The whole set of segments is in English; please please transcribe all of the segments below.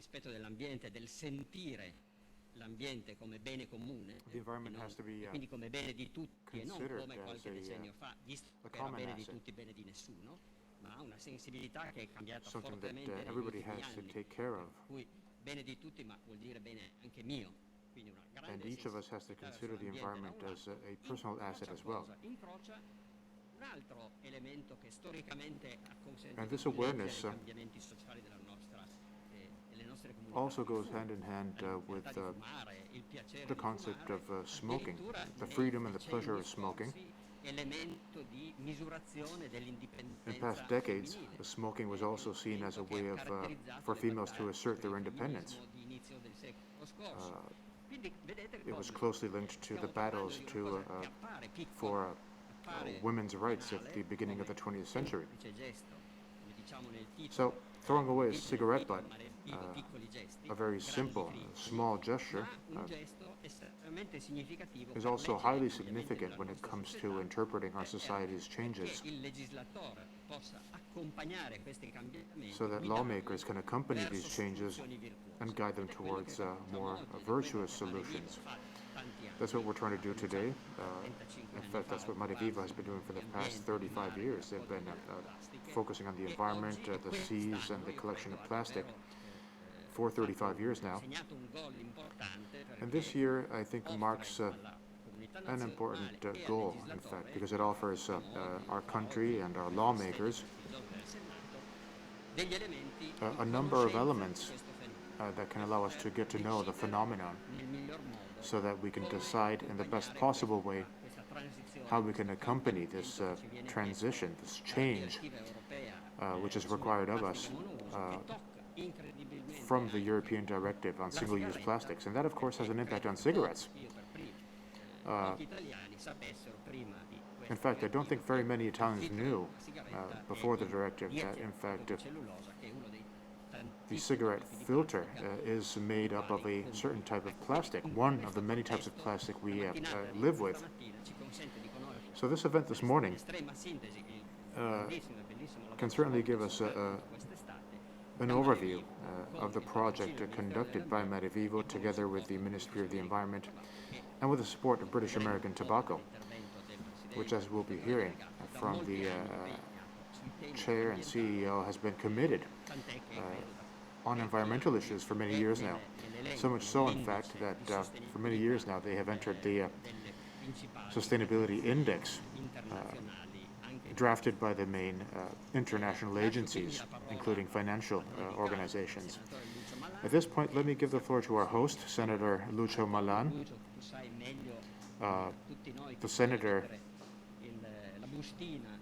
rispetto dell'ambiente, del sentire l'ambiente come bene comune, The environment has to be quindi come bene di tutti e non considered come as qualche decennio fa, visto a che era common bene di asset, tutti, bene di nessuno, ma una sensibilità che è cambiata something that fortemente negli everybody ultimi has to anni, take care of. per cui bene di tutti ma vuol dire bene anche mio, quindi una And grande each of us has to sensibilità verso consider the l'ambiente da environment un as lato, a personal asset as well. incrocia un altro elemento che storicamente ha And consentito this di leggere awareness i cambiamenti sociali delle nostre comunità. also goes hand in hand with La libertà di fumare, il piacere the di concept fumare, of smoking, addirittura the nei freedom and the pleasure decenni of smoking. scorsi elemento di misurazione In dell'indipendenza past decades, femminile. smoking was also seen as a way of Caratterizzato for le females to battaglie assert per their il independence. femminismo di inizio del secolo scorso. Quindi vedete It was come closely linked to the stiamo parlando battles di una cosa che appare piccola, for appare women's rights at banale, the beginning of the 20th century. semplice gesto, come diciamo nel So, titolo, throwing away a dice nel cigarette titolo, butt, ma nel titolo piccoli gesti, a very grandi simple, crimini, small gesture, ma un gesto estremamente significativo is per also leggere highly i cambiamenti significant della when it nostra comes to società, interpreting our society's perché changes, il legislatore possa accompagnare questi cambiamenti, so that guidandoli lawmakers can accompany these verso changes soluzioni virtuose. and guide them Ed è quello towards che facciamo more oggi, ed è quello virtuous che Marevivo solutions. fa tanti anni. That's what we're trying to do Ha today. cominciato 35 In anni fact, fa that's a what Madiviva has occuparsi been doing for di the past ambiente, di 35 mare, di years. They've raccolta been delle plastiche, focusing on the e environment, oggi, the seas, and quest'anno, the io collection credo of ha plastic davvero for 35 years now. segnato un gol importante, And this perché year, I think, offre marks alla comunità an nazionale important e al goal, in fact, legislatore, because it offers facciamo oggi, our farà country oggi and our nella sede lawmakers prestigiosa del Senato, degli elementi di a number of conoscenza di elements questo fenomeno, that can allow us to get to know the decidere phenomenon, nel miglior modo so that we can come decide in the best accompagnare possible way questa transizione, how we can questo accompany this cambiamento che ci viene transition, chiesto this dalla change, direttiva europea which is sulle required of us plastiche monouso, che tocca incredibilmente from the anche European Directive on la single-use sigaretta, plastics. And that, of course, has an impact credo on che cigarettes. pochi, io per primo, pochi italiani sapessero prima di In questa fact, I don't think very many il Italians filtro knew della sigaretta before è the directive that, dietro in fact, di cellulosa, che è uno dei the tantissimi cigarette tipi di filter plastica is made up of a certain type of plastic, in one of the questo many types of contesto plastic la we mattinata di live with. questa mattina ci consente di conoscere So this event this morning in estrema sintesi il grandissimo e bellissimo lavoro can certainly give svolto us soprattutto quest'estate an da overview Marevivo, of the con il project patrocinio del Ministero conducted by dell'Ambiente Madivivo e con il together with the supporto del Ministry of the British Environment American Tobacco, che and with the support of British vedremo American dopo Tobacco, l'intervento del which, Presidente as del we'll be direttore hearing delegato, da from molti the anni impegnato sui temi chair and ambientali, CEO, has been committed tant'è che credo on environmental issues for many years now. So much so, in fact, that for many years now they have entered the delle principali sustainability index internazionali, anche drafted by the main international lascio quindi agencies, la parola including financial al dedicato organizations. senatore Lucio Malan. At this point, let me give the floor to our host, Senator Lucio Malan. Lucio, tu sai meglio tutti noi The che senator la bustina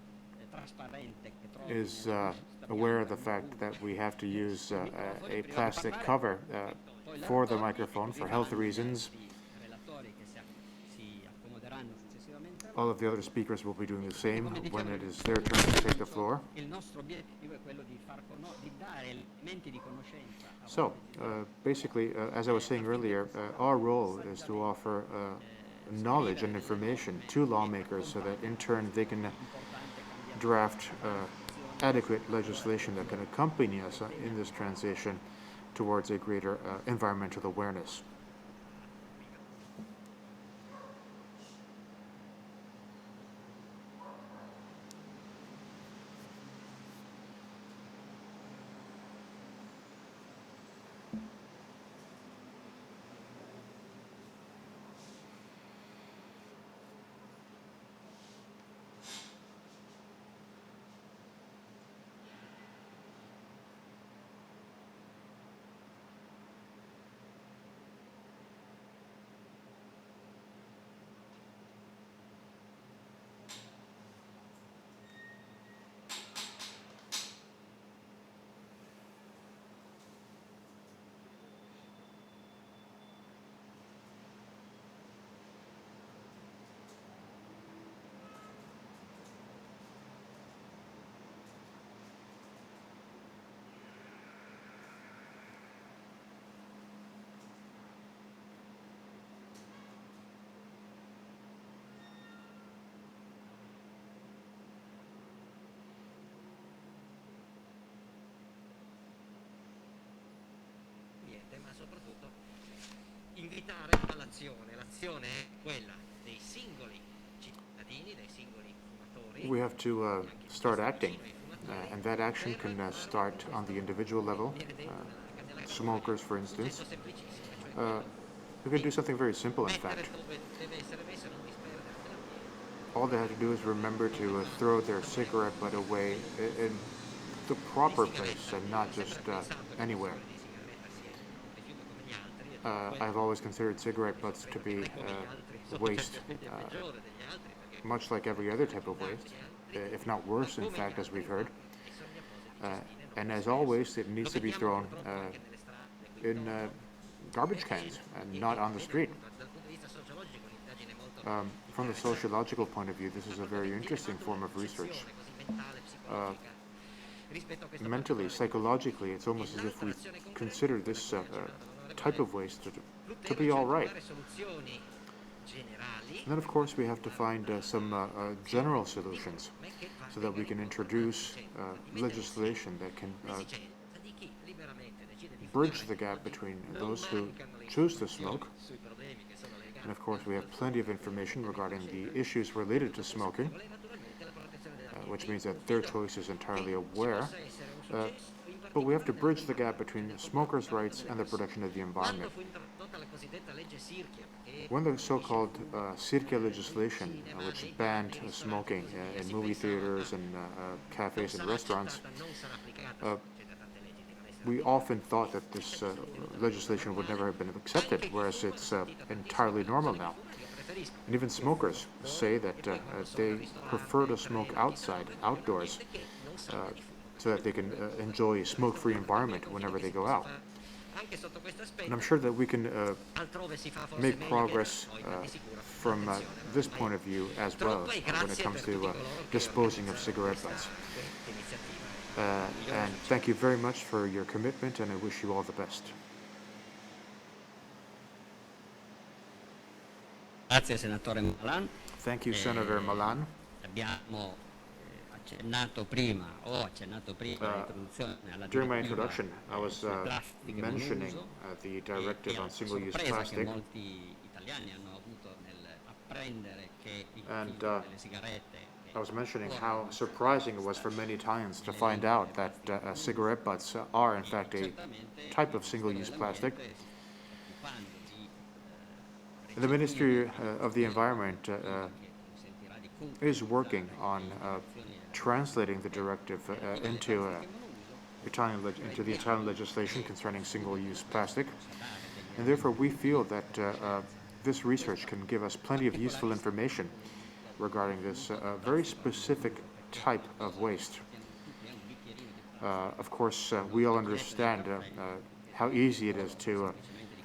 trasparente che trovi is nella busta aware of bianca the fact that we have to use a prima di plastic parlare, cover poi for the relatori, microphone e for così health faranno gli reasons. altri relatori che si accomoderanno successivamente a All loro. of the other speakers will be doing the same Come when dicevo it is their turn to take the floor. il nostro obiettivo è quello di di dare elementi di conoscenza a So, basically, as I was saying earlier, our role is to offer knowledge and information to lawmakers so that in turn they can draft adequate legislation that can accompany us in this transition towards a greater environmental awareness. We have to start acting, and that action can start on the individual level. Smokers, for instance, we can do something very simple, in fact. All they have to do is remember to throw their cigarette butt away in the proper place and not just anywhere. I've always considered cigarette butts to be waste, much like every other type of waste, if not worse, in fact, as we've heard. And as all waste, it needs to be thrown in garbage cans and not on the street. From the sociological point of view, this is a very interesting form of research. Mentally, psychologically, it's almost as if we consider this type of waste to be all right. And then, of course, we have to find some general solutions so that we can introduce legislation that can bridge the gap between those who choose to smoke. And of course, we have plenty of information regarding the issues related to smoking, which means that their choice is entirely aware. But we have to bridge the gap between smokers' rights and the protection of the environment. When the so-called Circa legislation, which banned smoking in movie theaters and cafes and restaurants, we often thought that this legislation would never have been accepted, whereas it's entirely normal now. And even smokers say that they prefer to smoke outside, outdoors, so that they can enjoy a smoke-free environment whenever they go out. And I'm sure that we can make progress from this point of view as well when it comes to disposing of cigarette butts. And thank you very much for your commitment, and I wish you all the best. Grazie Senatore Malan. Thank you, Senator Malan. Abbiamo accennato prima all'introduzione alla During my direttiva introduction, I was sul plastica mentioning monouso the e directive on alla single-use sorpresa che plastic, molti italiani hanno avuto nell'apprendere che il and filo delle sigarette I was mentioning how surprising it was for many Italians to find out that cigarette butts are, in fact, a type of single-use plastic. The Ministry of the Environment is working on translating the directive into the Italian legislation concerning single-use plastic, and therefore we feel that this research can give us plenty of useful information regarding this very specific type of waste. Of course, we all understand how easy it is to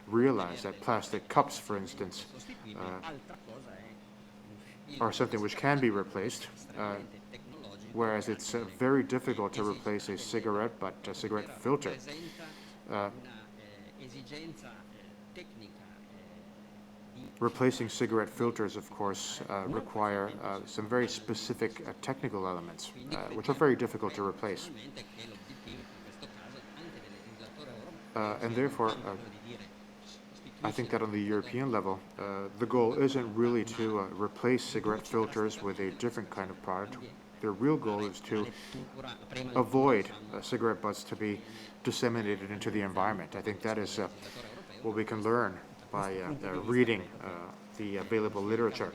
realize that plastic cups, for instance, are something which can be replaced, whereas it's very difficult to replace a cigarette butt, a cigarette filter. Replacing cigarette filters, of course, require some very specific technical elements, which are very difficult to replace. And therefore, I think that on the European level, the goal isn't really to replace cigarette filters with a different kind of product. The real goal is to avoid cigarette butts to be disseminated into the environment. I think that is what we can learn by reading the available literature.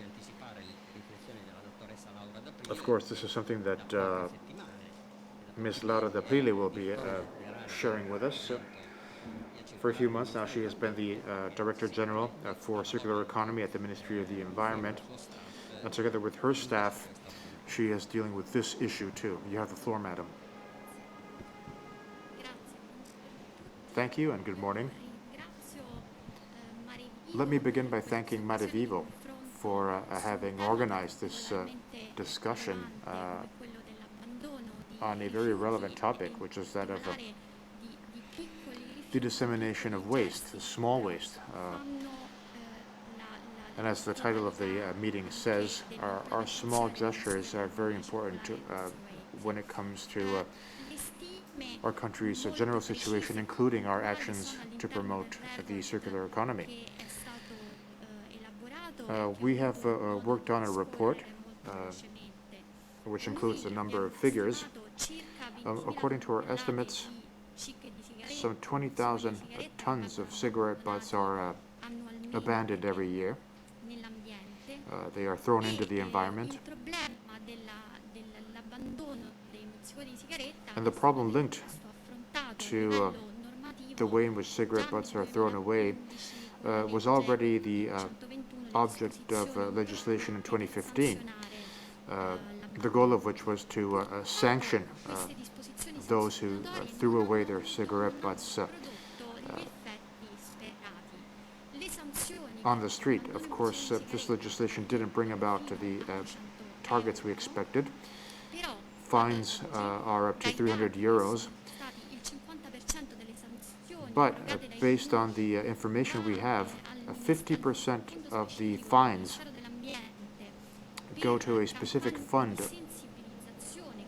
Of course, this is something that Ms. Laura D'Aprile will be sharing with us. For a few months now, she has been the Director General for Circular Economy at the Ministry of the Environment. And together with her staff, she is dealing with this issue too. You have the floor, madam. Thank you and good morning. Let me begin by thanking Mare Vivo for having organized this discussion on a very relevant topic, which is that of the dissemination of waste, small waste. And as the title of the meeting says, our small gestures are very important when it comes to our country's general situation, including our actions to promote the circular economy. We have worked on a report which includes a number of figures. According to our estimates, some 20,000 tons of cigarette butts are abandoned every year. They are thrown into the environment. And the problem linked to the way in which cigarette butts are thrown away was already the object of legislation in 2015, the goal of which was to sanction those who threw away their cigarette butts on the street. Of course, this legislation didn't bring about the targets we expected. Fines are up to 300 euros. But based on the information we have, 50% of the fines go to a specific fund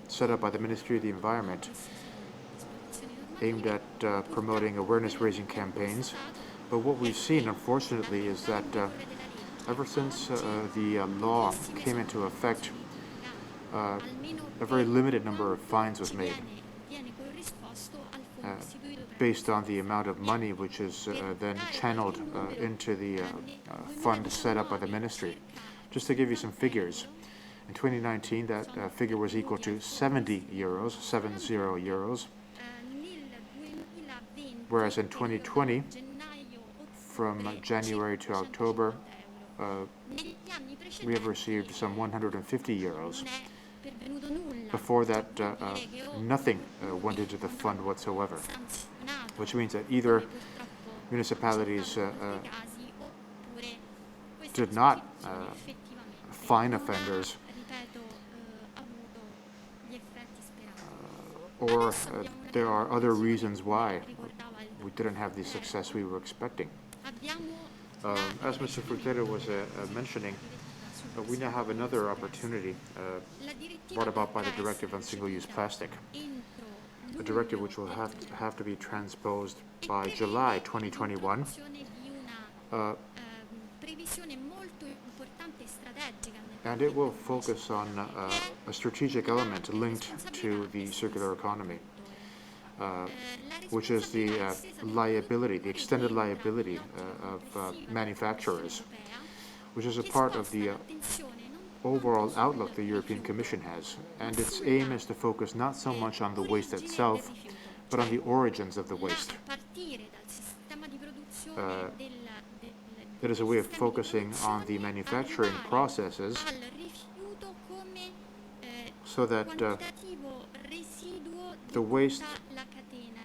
set up by the Ministry of the Environment aimed at promoting awareness-raising campaigns. But what we've seen, unfortunately, is that ever since the law came into effect, a very limited number of fines was made based on the amount of money which is then channeled into the fund set up by the ministry. Just to give you some figures, in 2019 that figure was equal to 70 euros, 70 euros, whereas in 2020, from January to October, we have received some 150 euros. Before that, nothing went into the fund whatsoever, which means that either municipalities did not fine offenders, or there are other reasons why we didn't have the success we were expecting. As Mr. Frutero was mentioning, we now have another opportunity brought about by the Directive on Single-Use Plastic, a directive which will have to be transposed by July 2021. And it will focus on a strategic element linked to the circular economy, which is the liability, the extended liability of manufacturers, which is a part of the overall outlook the European Commission has. And its aim is to focus not so much on the waste itself, but on the origins of the waste. It is a way of focusing on the manufacturing processes so that the waste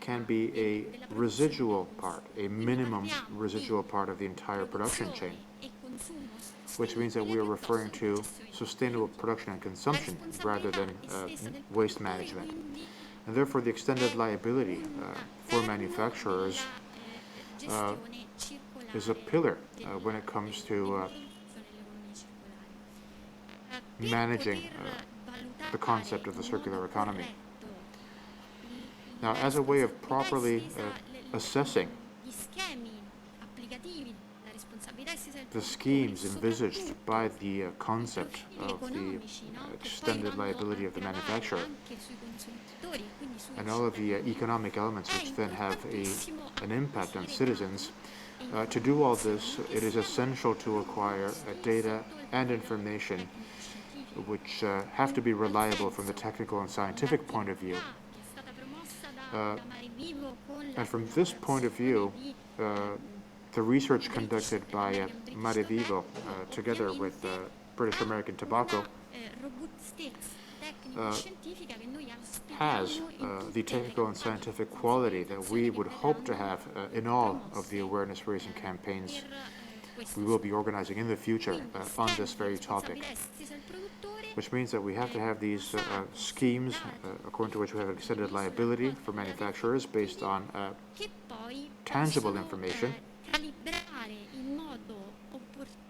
can be a residual part, a minimum residual part of the entire production chain, which means that we are referring to sustainable production and consumption rather than waste management. And therefore, the extended liability for manufacturers is a pillar when it comes to managing the concept of the circular economy. Now, as a way of properly assessing the schemes envisaged by the concept of the extended liability of the manufacturer, and all of the economic elements which then have an impact on citizens, to do all this, it is essential to acquire data and information which have to be reliable from the technical and scientific point of view. And from this point of view, the research conducted by Mare Vivo, together with British American Tobacco, has the technical and scientific quality that we would hope to have in all of the awareness-raising campaigns we will be organizing in the future on this very topic, which means that we have to have these schemes according to which we have extended liability for manufacturers based on tangible information,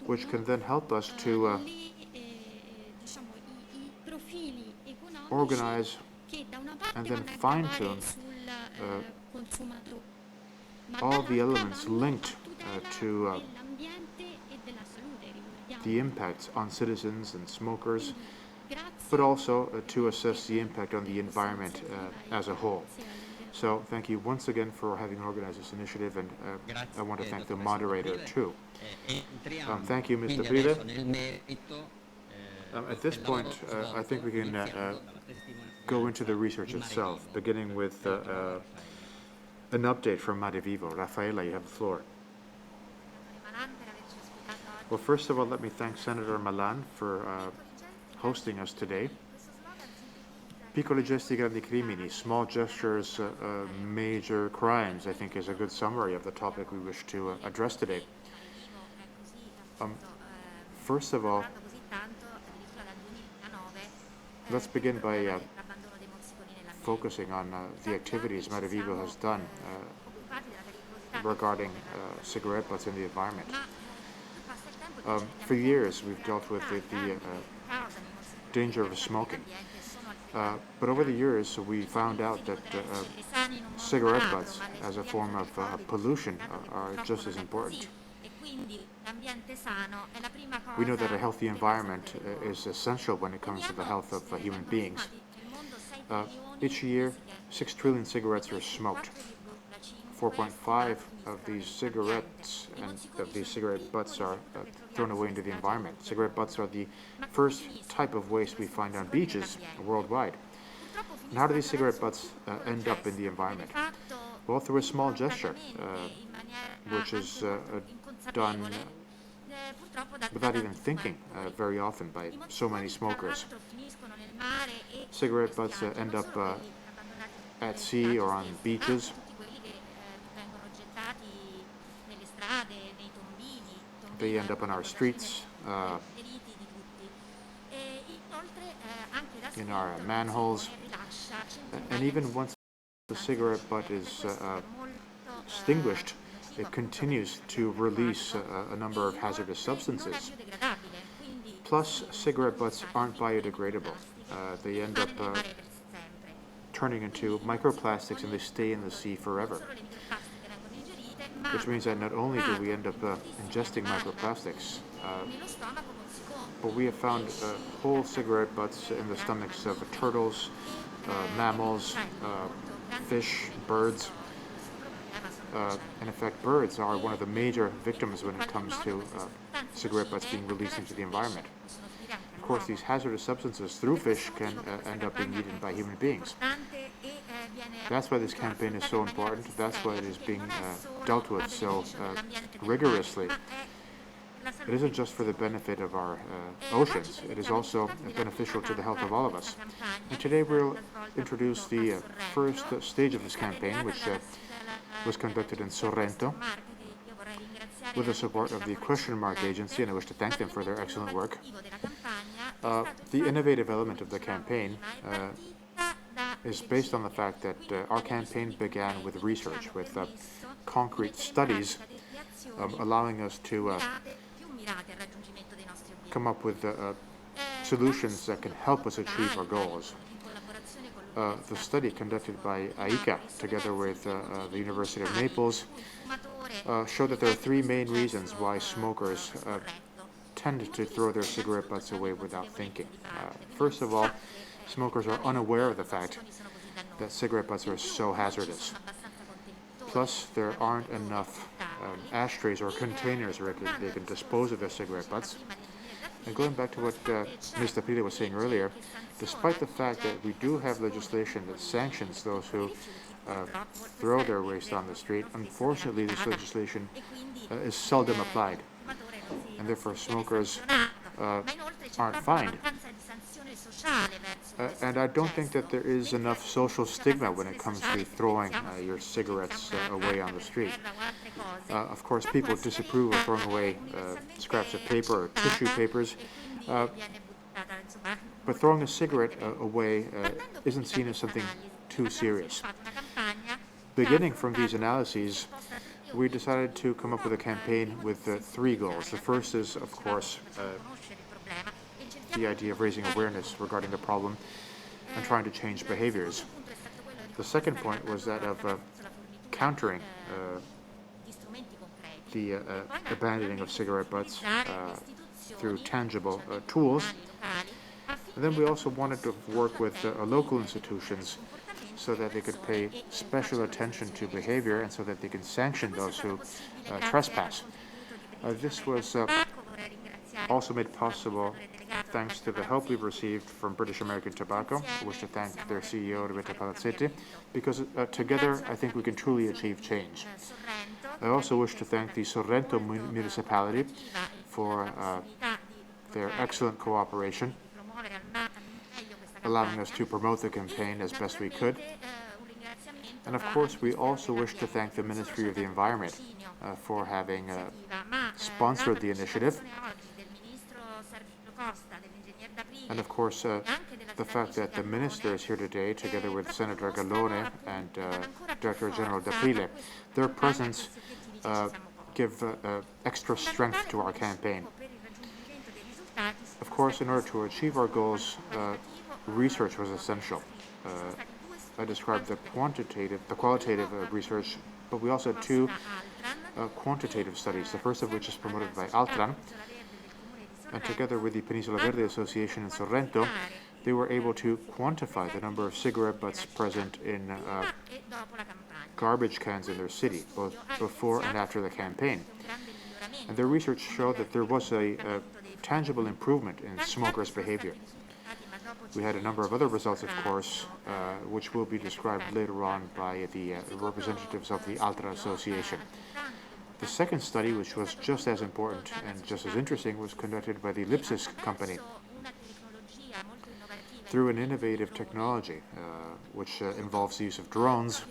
which can then help us to organize and then fine-tune all the elements linked to the impacts on citizens and smokers, but also to assess the impact on the environment as a whole. So thank you once again for having organized this initiative, and I want to thank the moderator too. Thank you, Mr. Pride. At this point, I think we can go into the research itself, beginning with an update from Mare Vivo. Raffaella, you have the floor. Well, first of all, let me thank Senator Malan for hosting us today. Piccoli, gesti, grandi, crimini, small gestures, major crimes, I think is a good summary of the topic we wish to address today. First of all, let's begin by focusing on the activities Mare Vivo has done regarding cigarette butts in the environment. For years, we've dealt with the danger of smoking. But over the years, we found out that cigarette butts as a form of pollution are just as important. We know that a healthy environment is essential when it comes to the health of human beings. Each year, 6 trillion cigarettes are smoked. 4.5 of these cigarettes and of these cigarette butts are thrown away into the environment. Cigarette butts are the first type of waste we find on beaches worldwide. And how do these cigarette butts end up in the environment? Well, through a small gesture, which is done without even thinking very often by so many smokers. Cigarette butts end up at sea or on beaches. They end up on our streets, in our manholes, and even once the cigarette butt is extinguished, it continues to release a number of hazardous substances. Plus, cigarette butts aren't biodegradable. They end up turning into microplastics, and they stay in the sea forever. Which means that not only do we end up ingesting microplastics, but we have found whole cigarette butts in the stomachs of turtles, mammals, fish, birds. And in fact, birds are one of the major victims when it comes to cigarette butts being released into the environment. Of course, these hazardous substances through fish can end up being eaten by human beings. That's why this campaign is so important. That's why it is being dealt with so rigorously. It isn't just for the benefit of our oceans. It is also beneficial to the health of all of us. And today we'll introduce the first stage of this campaign, which was conducted in Sorrento with the support of the Question Mark Agency, and I wish to thank them for their excellent work. The innovative element of the campaign is based on the fact that our campaign began with research, with concrete studies allowing us to come up with solutions that can help us achieve our goals. The study conducted by AICA, together with the University of Naples, showed that there are 3 main reasons why smokers tend to throw their cigarette butts away without thinking. First of all, smokers are unaware of the fact that cigarette butts are so hazardous. Plus, there aren't enough ashtrays or containers where they can dispose of their cigarette butts. And going back to what Mr. Pride was saying earlier, despite the fact that we do have legislation that sanctions those who throw their waste on the street, unfortunately this legislation is seldom applied, and therefore smokers aren't fined. And I don't think that there is enough social stigma when it comes to throwing your cigarettes away on the street. Of course, people disapprove of throwing away scraps of paper or tissue papers, but throwing a cigarette away isn't seen as something too serious. Beginning from these analyses, we decided to come up with a campaign with 3 goals. The first is, of course, the idea of raising awareness regarding the problem and trying to change behaviors. The second point was that of countering the abandoning of cigarette butts through tangible tools. And then we also wanted to work with local institutions so that they could pay special attention to behavior and so that they can sanction those who trespass. This was also made possible thanks to the help we've received from British American Tobacco. I wish to thank their CEO, Roberto Palazzetti, because together I think we can truly achieve change. I also wish to thank the Sorrento municipality for their excellent cooperation, allowing us to promote the campaign as best we could. And of course, we also wish to thank the Ministry of the Environment for having sponsored the initiative. And of course, the fact that the minister is here today, together with Senator Gallone and Director General D'Aprile, their presence give extra strength to our campaign. Of course, in order to achieve our goals, research was essential. I described the qualitative research, but we also had two quantitative studies, the first of which is promoted by Altran, and together with the Penisola Verde Association in Sorrento, they were able to quantify the number of cigarette butts present in garbage cans in their city, both before and after the campaign. And their research showed that there was a tangible improvement in smokers' behavior. We had a number of other results, of course, which will be described later on by the representatives of the Altra Association. The second study, which was just as important and just as interesting, was conducted by the Lipsis company. Through an innovative technology, which involves the use of drones,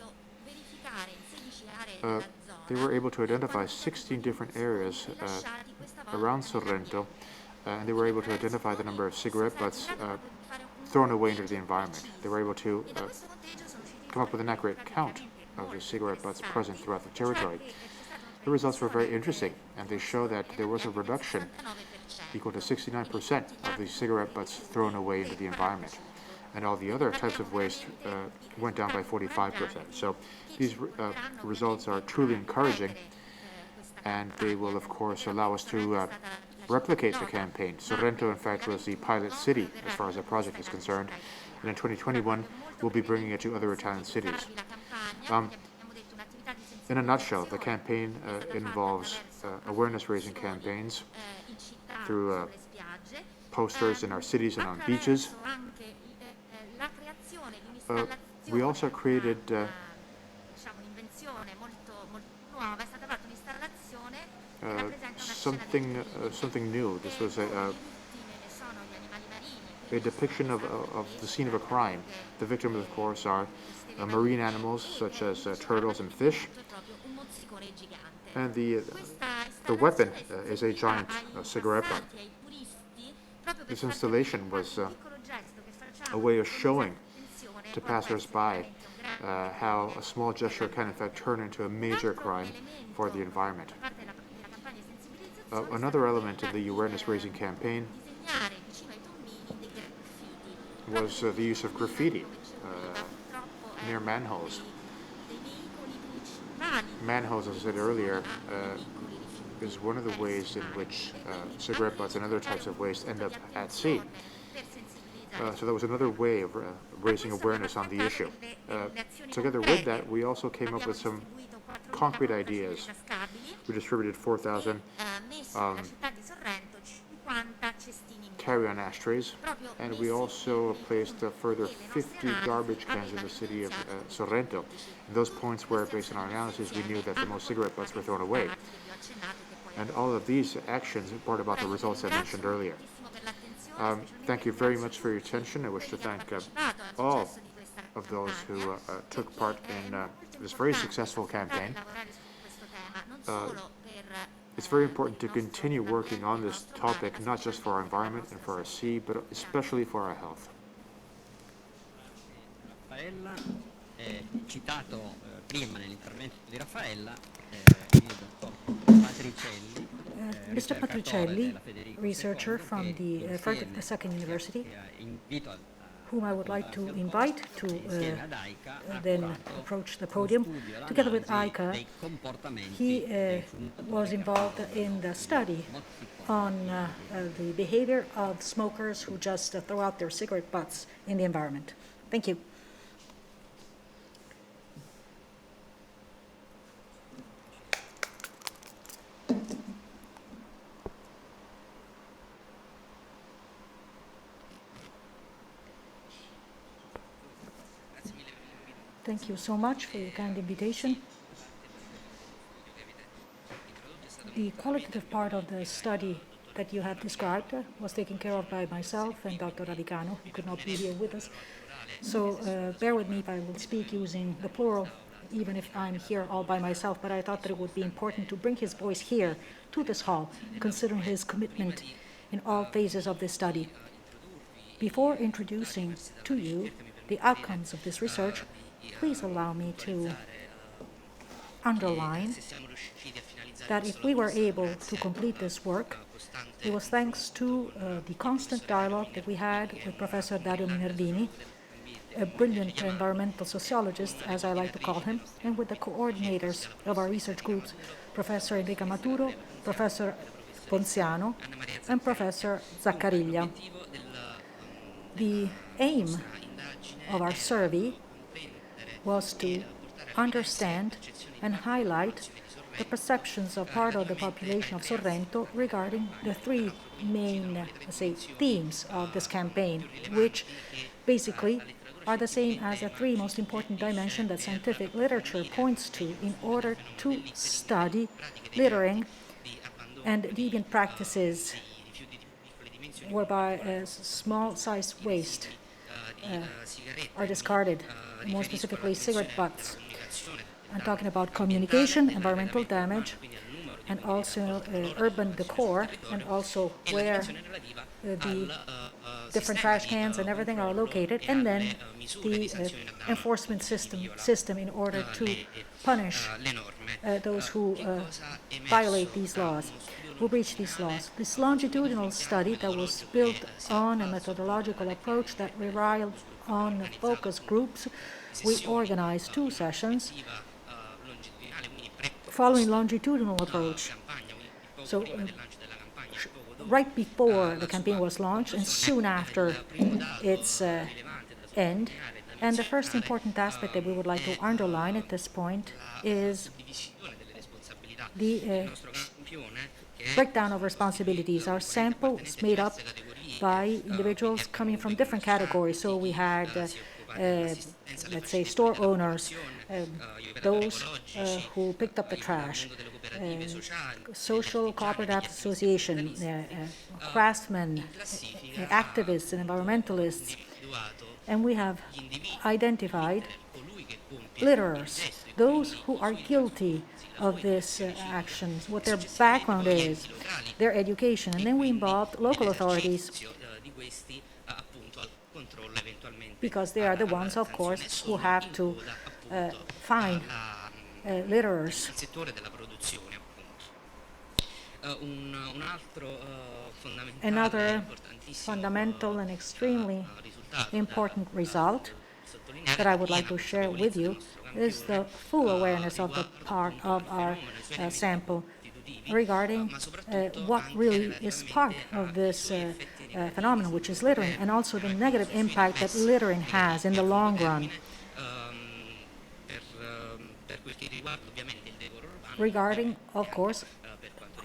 they were able to identify 16 different areas around Sorrento, and they were able to identify the number of cigarette butts thrown away into the environment. They were able to come up with an accurate count of the cigarette butts present throughout the territory. The results were very interesting, and they show that there was a reduction equal to 69% of the cigarette butts thrown away into the environment. And all the other types of waste went down by 45%. So these results are truly encouraging, and they will, of course, allow us to replicate the campaign. Sorrento, in fact, was the pilot city as far as the project is concerned, and in 2021, we'll be bringing it to other Italian cities. In a nutshell, the campaign involves awareness-raising campaigns through posters in our cities and on beaches. We also created something new. This was a depiction of the scene of a crime. The victims, of course, are marine animals such as turtles and fish, and the weapon is a giant cigarette butt. This installation was a way of showing to passers-by how a small gesture can in fact turn into a major crime for the environment. Another element in the awareness-raising campaign was the use of graffiti near manholes. Manholes, as I said earlier, is one of the ways in which cigarette butts and other types of waste end up at sea. So that was another way of raising awareness on the issue. Together with that, we also came up with some concrete ideas. We distributed 4,000 carry-on ashtrays, and we also placed a further 50 garbage cans in the city of Sorrento. And those points where, based on our analysis, we knew that the most cigarette butts were thrown away. And all of these actions brought about the results I mentioned earlier. Thank you very much for your attention. I wish to thank all of those who took part in this very successful campaign. It's very important to continue working on this topic, not just for our environment and for our sea, but especially for our health. Raffaella, citato prima nell'intervento di Raffaella, il dottor Patricelli, Mr. Patricelli, researcher from the Second University, whom I would like to invite to then approach the podium. Together with Aika, he was involved in the study on the behavior of smokers who just throw out their cigarette butts in the environment. Thank you. Thank you so much for your kind invitation. The qualitative part of the study that you have described was taken care of by myself and Dr. Ravikano, who could not be here with us. So bear with me if I will speak using the plural, even if I'm here all by myself, but I thought that it would be important to bring his voice here to this hall, considering his commitment in all phases of this study. Before introducing to you the outcomes of this research, please allow me to underline that if we were able to complete this work, it was thanks to the constant dialogue that we had with Professor Dario Minervini, a brilliant environmental sociologist, as I like to call him, and with the coordinators of our research groups, Professor Enrica Maturo, Professor Ponziano, and Professor Zaccariglia. The aim of our survey was to understand and highlight the perceptions of part of the population of Sorrento regarding the three main, themes of this campaign, which basically are the same as the three most important dimensions that scientific literature points to in order to study littering and deviant practices whereby small-sized waste are discarded, more specifically cigarette butts. I'm talking about communication, environmental damage, and also urban decor, and also where the different trash cans and everything are located, and then the enforcement system in order to punish those who violate these laws, who breach these laws. This longitudinal study that was built on a methodological approach that relied on focus groups, we organized 2 sessions following longitudinal approach. So right before the campaign was launched and soon after its end. And the first important aspect that we would like to underline at this point is the breakdown of responsibilities. Our sample is made up by individuals coming from different categories. So we had, let's say, store owners, those who picked up the trash, social cooperative association, craftsmen, activists and environmentalists. And we have identified litterers, those who are guilty of these actions, what their background is, their education. And then we involved local authorities, because they are the ones, of course, who have to find litterers. Another fundamental and extremely important result that I would like to share with you is the full awareness of the part of our sample regarding what really is part of this phenomenon, which is littering, and also the negative impact that littering has in the long run. Regarding, of course,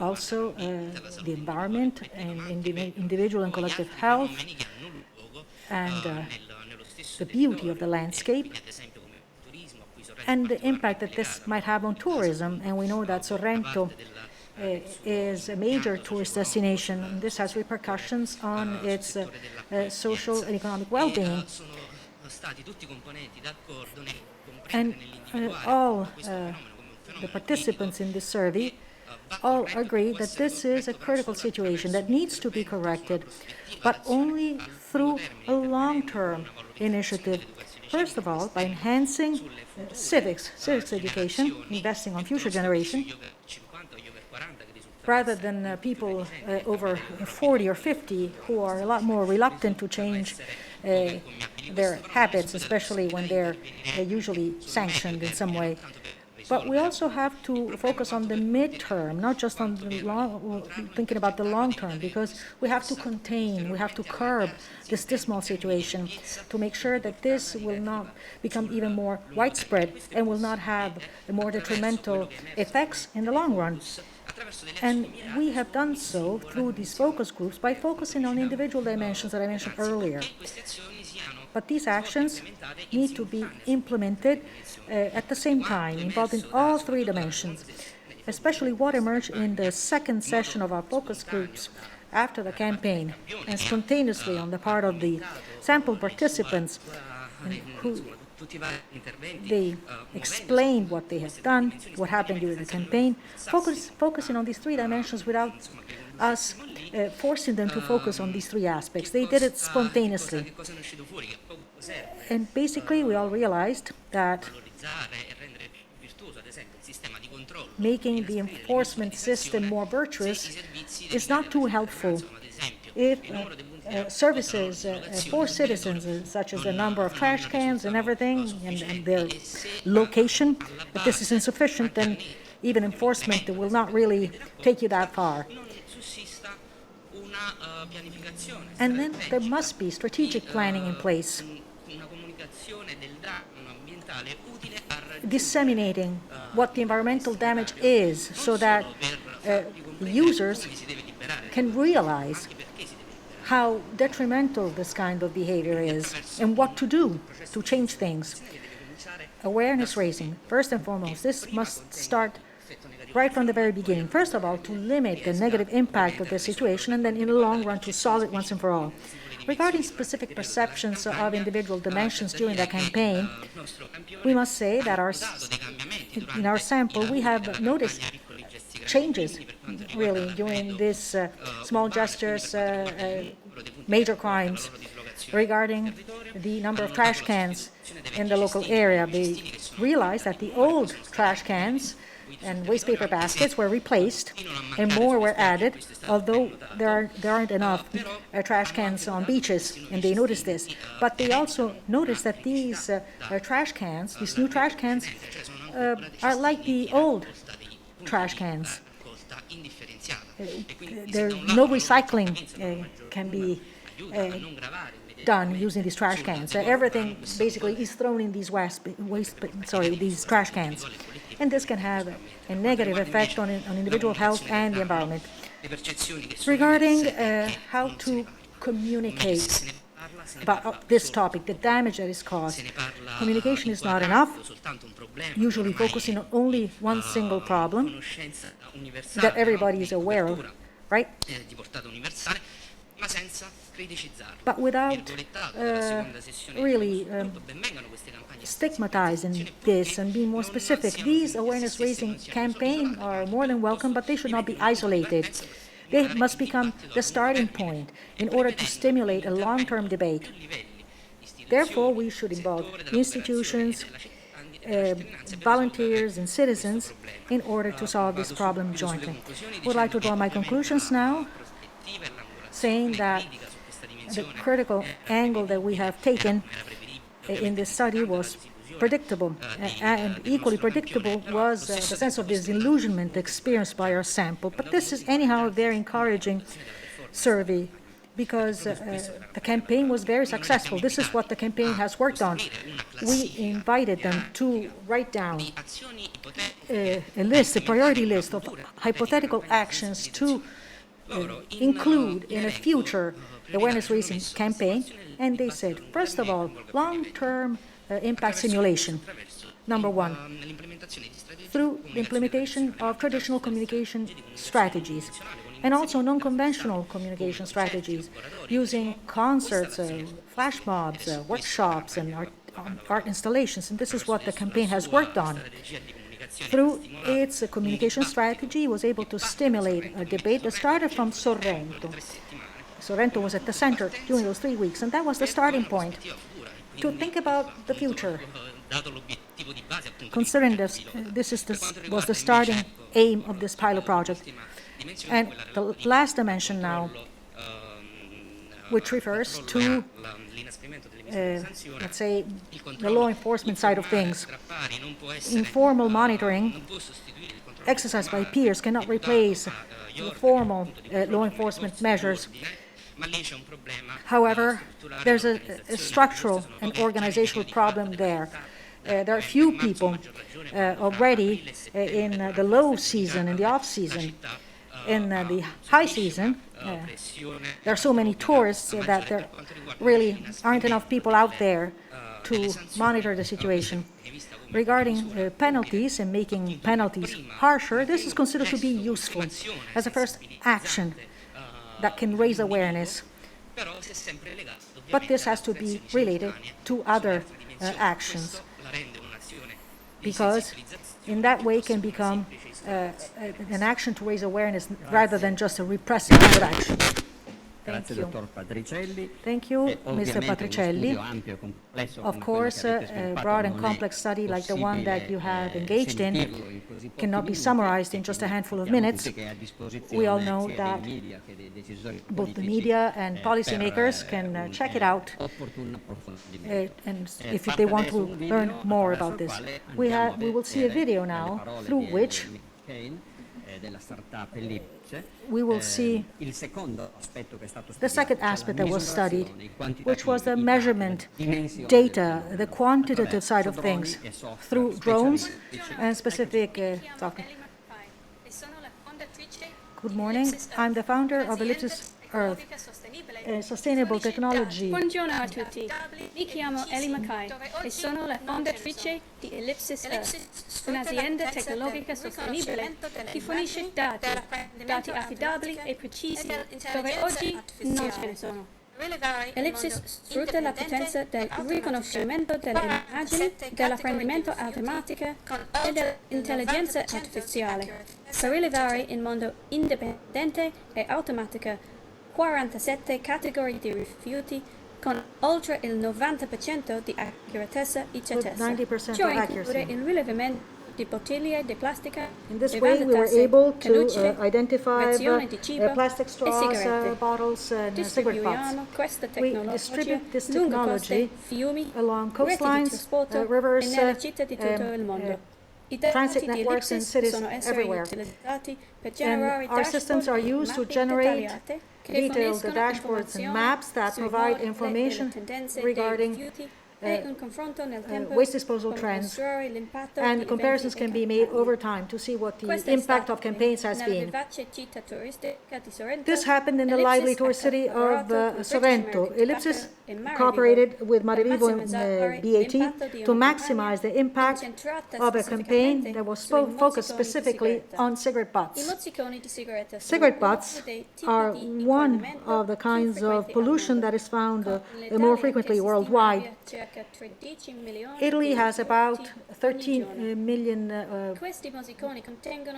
also the environment and individual and collective health, and the beauty of the landscape, and the impact that this might have on tourism. And we know that Sorrento is a major tourist destination, and this has repercussions on its social and economic well-being. And all the participants in this survey all agree that this is a critical situation that needs to be corrected, but only through a long-term initiative. First of all, by enhancing civics education, investing on future generation, rather than people over 40 or 50 who are a lot more reluctant to change their habits, especially when they're usually sanctioned in some way. But we also have to focus on the midterm, not just on the thinking about the long term, because we have to contain, we have to curb this dismal situation to make sure that this will not become even more widespread and will not have more detrimental effects in the long run. And we have done so through these focus groups by focusing on individual dimensions that I mentioned earlier. But these actions need to be implemented at the same time, involving all three dimensions, especially what emerged in the second session of our focus groups after the campaign, and spontaneously on the part of the sample participants, who they explained what they have done, what happened during the campaign, focusing on these three dimensions without us forcing them to focus on these three aspects. They did it spontaneously. And basically, we all realized that making the enforcement system more virtuous is not too helpful if services for citizens, such as the number of trash cans and everything, and their location, if this is insufficient, then even enforcement will not really take you that far. And then there must be strategic planning in place, disseminating what the environmental damage is so that users can realize how detrimental this kind of behavior is and what to do to change things. Awareness raising, first and foremost, this must start right from the very beginning. First of all, to limit the negative impact of the situation, and then in the long run to solve it once and for all. Regarding specific perceptions of individual dimensions during the campaign, we must say that in our sample we have noticed changes, really, during these small gestures, major crimes, regarding the number of trash cans in the local area. They realized that the old trash cans and waste paper baskets were replaced and more were added, although there aren't enough trash cans on beaches, and they noticed this. But they also noticed that these trash cans, these new trash cans, are like the old trash cans. No recycling can be done using these trash cans. Everything basically is thrown in these these trash cans. And this can have a negative effect on individual health and the environment. Regarding how to communicate about this topic, the damage that is caused, communication is not enough, usually focusing on only one single problem that everybody is aware of, right? But without really stigmatizing this and being more specific. These awareness-raising campaigns are more than welcome, but they should not be isolated. They must become the starting point in order to stimulate a long-term debate. Therefore, we should involve institutions, volunteers, and citizens in order to solve this problem jointly. I would like to draw my conclusions now, saying that the critical angle that we have taken in this study was predictable, and equally predictable was the sense of disillusionment experienced by our sample. But this is anyhow a very encouraging survey, because the campaign was very successful. This is what the campaign has worked on. We invited them to write down a priority list of hypothetical actions to include in a future awareness-raising campaign, and they said, first of all, long-term impact simulation, number one, through the implementation of traditional communication strategies, and also non-conventional communication strategies, using concerts, flash mobs, workshops, and art installations, and this is what the campaign has worked on. Through its communication strategy, it was able to stimulate a debate that started from Sorrento. Sorrento was at the center during those 3 weeks, and that was the starting point to think about the future. Considering this was the starting aim of this pilot project. And the last dimension now, which refers to let's say, the law enforcement side of things. Informal monitoring exercised by peers cannot replace the formal law enforcement measures. However, there's a structural and organizational problem there. There are few people already in the low season, in the off season. In the high season, there are so many tourists that there really aren't enough people out there to monitor the situation. Regarding penalties and making penalties harsher, this is considered to be useful as a first action that can raise awareness. But this has to be related to other actions, because in that way can become an action to raise awareness rather than just a repressive good action. Thank you. Thank you, Mr. Patricielli. Of course, a broad and complex study like the one that you have engaged in cannot be summarized in just a handful of minutes. We all know that both the media and policymakers can check it out, and if they want to learn more about this. We will see a video now through which we will see the second aspect that was studied, which was the measurement data, the quantitative side of things, through drones and specific software. Good morning. I'm the founder of Ellipsis Earth, sustainable technology. Buongiorno a tutti, mi chiamo Ellie Mackay e sono la fondatrice di Ellipsis Earth, un'azienda tecnologica sostenibile che fornisce dati affidabili e precisi dove oggi non ce ne sono. Ellipsis sfrutta la potenza del riconoscimento delle immagini, dell'apprendimento automatico e dell'intelligenza artificiale per rilevare in modo indipendente e automatico 47 categorie di rifiuti con oltre il 90% di accuratezza e certezza. Ciò include il rilevamento di bottiglie di plastica, in this way, we were able to identify plastic straws, bottles, and cigarette butts. We distribute this technology along coastlines, rivers, transit networks in cities everywhere. And our systems are used to generate detailed dashboards and maps that provide information regarding waste disposal trends, and comparisons can be made over time to see what the impact of campaigns has been. This happened in the lively tourist city of Sorrento. Ellipsis cooperated with Marevivo and BAT to maximize the impact of a campaign that was focused specifically on cigarette butts. Cigarette butts are one of the kinds of pollution that is found more frequently worldwide. Italy has about 13 million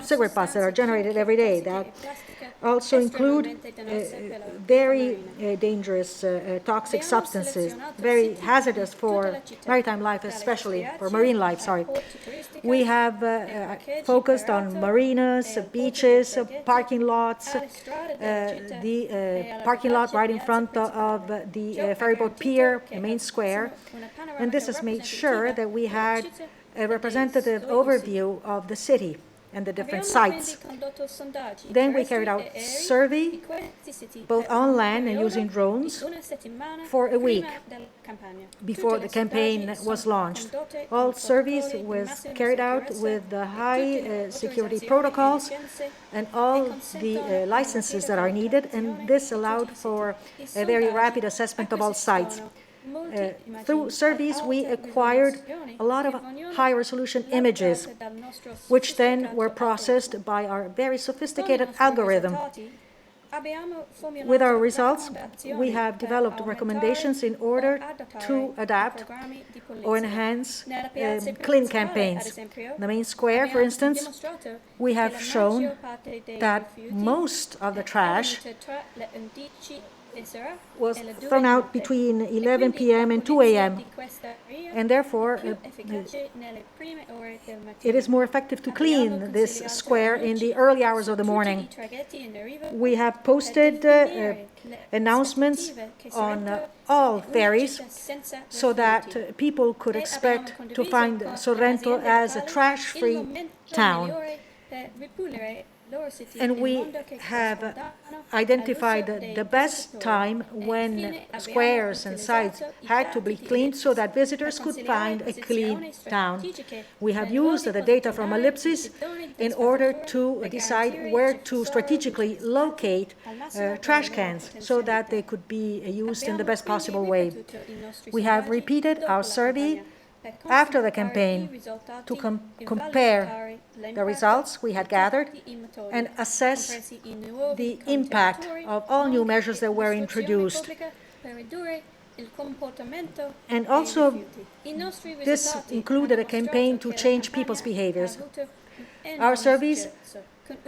cigarette butts that are generated every day. That also include very dangerous toxic substances, very hazardous for maritime life, especially for marine life, sorry. We have focused on marinas, beaches, parking lots, the parking lot right in front of the ferryboat pier, the main square, and this has made sure that we had a representative overview of the city and the different sites. Then we carried out survey, both on land and using drones, for a week before the campaign was launched. All surveys was carried out with the high security protocols and all the licenses that are needed, and this allowed for a very rapid assessment of all sites. Through surveys, we acquired a lot of high-resolution images, which then were processed by our very sophisticated algorithm. With our results, we have developed recommendations in order to adapt or enhance clean campaigns. The main square, for instance, we have shown that most of the trash was thrown out between 11 p.m. and 2 a.m. And therefore, it is more effective to clean this square in the early hours of the morning. We have posted announcements on all ferries so that people could expect to find Sorrento as a trash-free town. And we have identified the best time when squares and sites had to be cleaned so that visitors could find a clean town. We have used the data from Ellipsis in order to decide where to strategically locate trash cans so that they could be used in the best possible way. We have repeated our survey after the campaign to compare the results we had gathered and assess the impact of all new measures that were introduced. And also, this included a campaign to change people's behaviors. Our surveys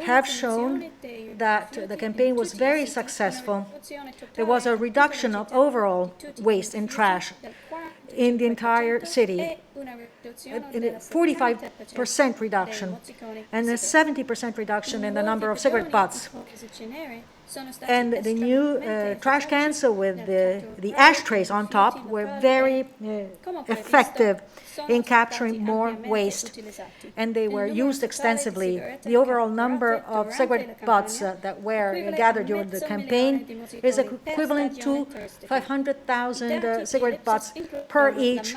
have shown that the campaign was very successful. There was a reduction of overall waste and trash in the entire city, a 45% reduction, and a 70% reduction in the number of cigarette butts. And the new trash cans with the ashtrays on top were very effective in capturing more waste, and they were used extensively. The overall number of cigarette butts that were gathered during the campaign is equivalent to 500,000 cigarette butts per each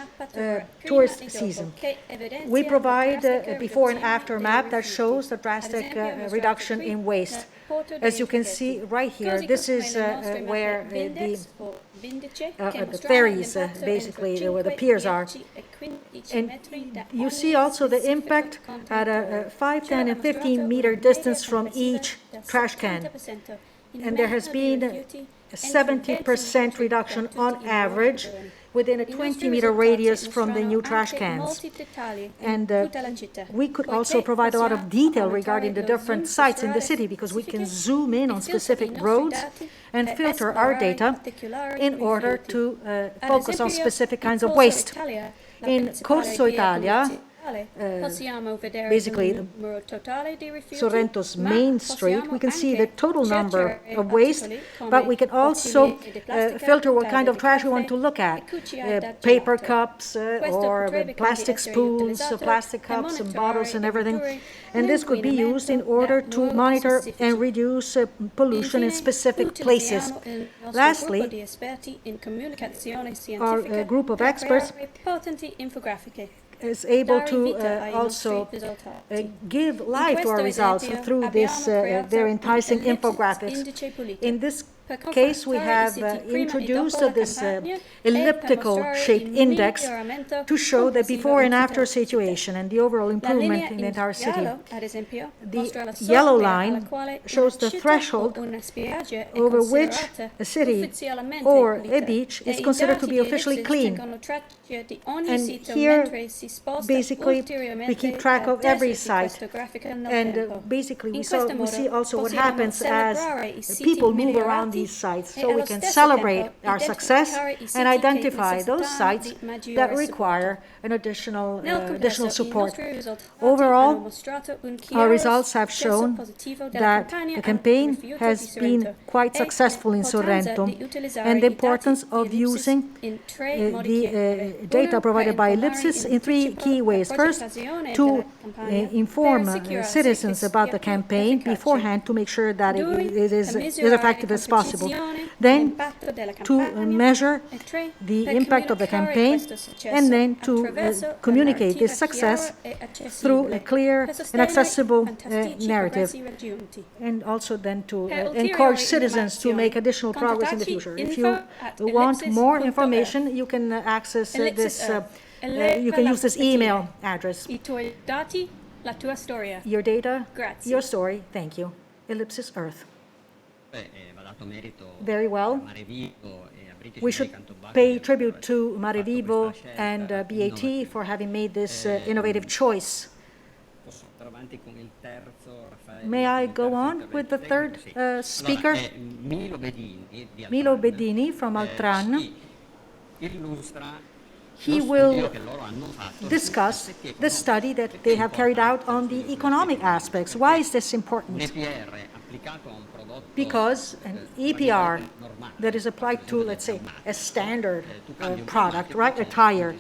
tourist season. We provide a before and after map that shows the drastic reduction in waste. As you can see right here, this is where the ferries, basically, where the piers are. And you see also the impact at a 5, 10, and 15-meter distance from each trash can. And there has been a 70% reduction on average within a 20-meter radius from the new trash cans. And we could also provide a lot of detail regarding the different sites in the city because we can zoom in on specific roads and filter our data in order to focus on specific kinds of waste. In Corso Italia, basically Sorrento's main street, we can see the total number of waste, but we can also filter what kind of trash we want to look at. Paper cups or plastic spoons, plastic cups and bottles and everything. And this could be used in order to monitor and reduce pollution in specific places. Lastly, our group of experts is able to also give life to our results through this very enticing infographics. In this case, we have introduced this elliptical shaped index to show the before and after situation and the overall improvement in the entire city. The yellow line shows the threshold over which a city or a beach is considered to be officially clean. And here, basically, we keep track of every site. And basically, we see also what happens as people move around these sites, so we can celebrate our success and identify those sites that require an additional support. Overall, our results have shown that the campaign has been quite successful in Sorrento, and the importance of using the data provided by Ellipsis in three key ways. First, to inform citizens about the campaign beforehand to make sure that it is as effective as possible. Then, to measure the impact of the campaign, and then to communicate this success through a clear and accessible narrative, and also then to encourage citizens to make additional progress in the future. If you want more information, you can access this, you can use this email address. Your data, your story, thank you. Ellipsis Earth. Very well. We should pay tribute to Mare Vivo and BAT for having made this innovative choice. May I go on with the third speaker? Milo Bedini from Altran. He will discuss the study that they have carried out on the economic aspects. Why is this important? Because an EPR that is applied to, let's say, a standard product, right, a tire.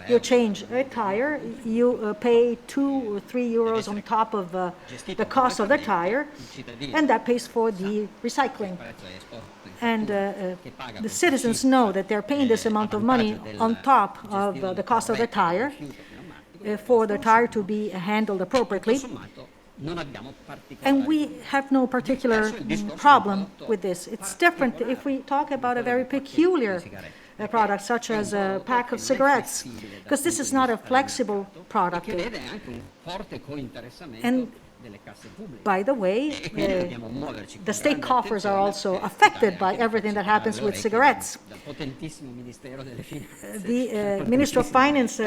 You change a tire, you pay 2 or 3 euros on top of the cost of the tire, and that pays for the recycling. And the citizens know that they're paying this amount of money on top of the cost of the tire for the tire to be handled appropriately. And we have no particular problem with this. It's different if we talk about a very peculiar product, such as a pack of cigarettes, because this is not a flexible product. And by the way, the state coffers are also affected by everything that happens with cigarettes. The Minister of Finance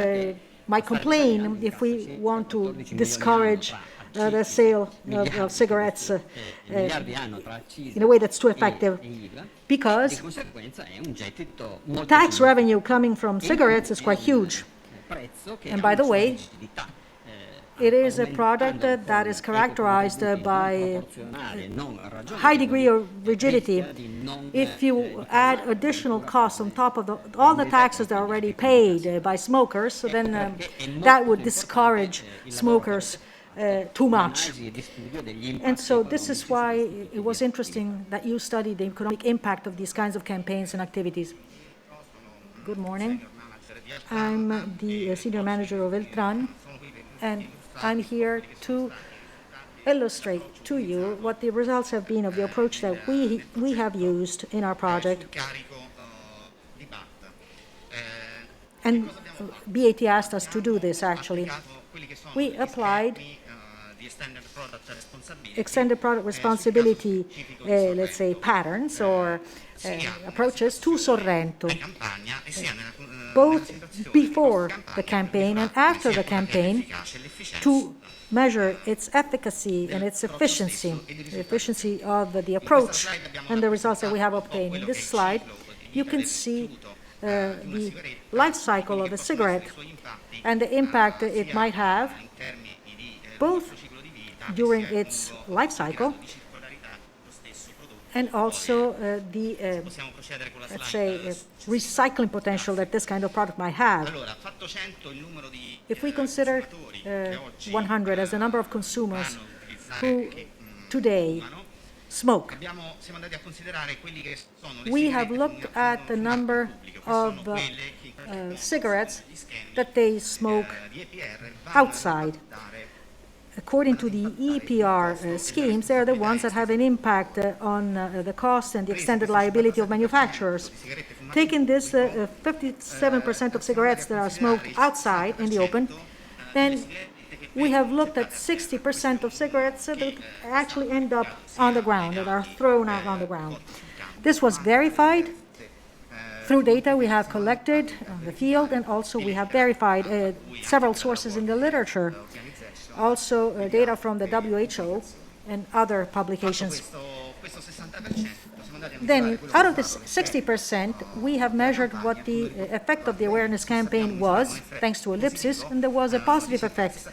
might complain if we want to discourage the sale of cigarettes in a way that's too effective, because tax revenue coming from cigarettes is quite huge. And by the way, it is a product that is characterized by a high degree of rigidity. If you add additional costs on top of all the taxes that are already paid by smokers, so then that would discourage smokers too much. And so this is why it was interesting that you studied the economic impact of these kinds of campaigns and activities. Good morning. I'm the senior manager of Eltran, and I'm here to illustrate to you what the results have been of the approach that we have used in our project. And BAT asked us to do this, actually. We applied extended product responsibility, let's say, patterns or approaches to Sorrento, both before the campaign and after the campaign, to measure its efficacy and its efficiency, the efficiency of the approach and the results that we have obtained. In this slide, you can see the life cycle of a cigarette and the impact that it might have, both during its life cycle and also the, let's say, recycling potential that this kind of product might have. If we consider 100 as the number of consumers who today smoke, we have looked at the number of cigarettes that they smoke outside. According to the EPR schemes, they are the ones that have an impact on the cost and the extended liability of manufacturers. Taking this 57% of cigarettes that are smoked outside in the open, then we have looked at 60% of cigarettes that actually end up on the ground, that are thrown out on the ground. This was verified through data we have collected on the field, and also we have verified several sources in the literature. Also data from the WHO and other publications. Then, out of this 60%, we have measured what the effect of the awareness campaign was, thanks to ellipsis, and there was a positive effect,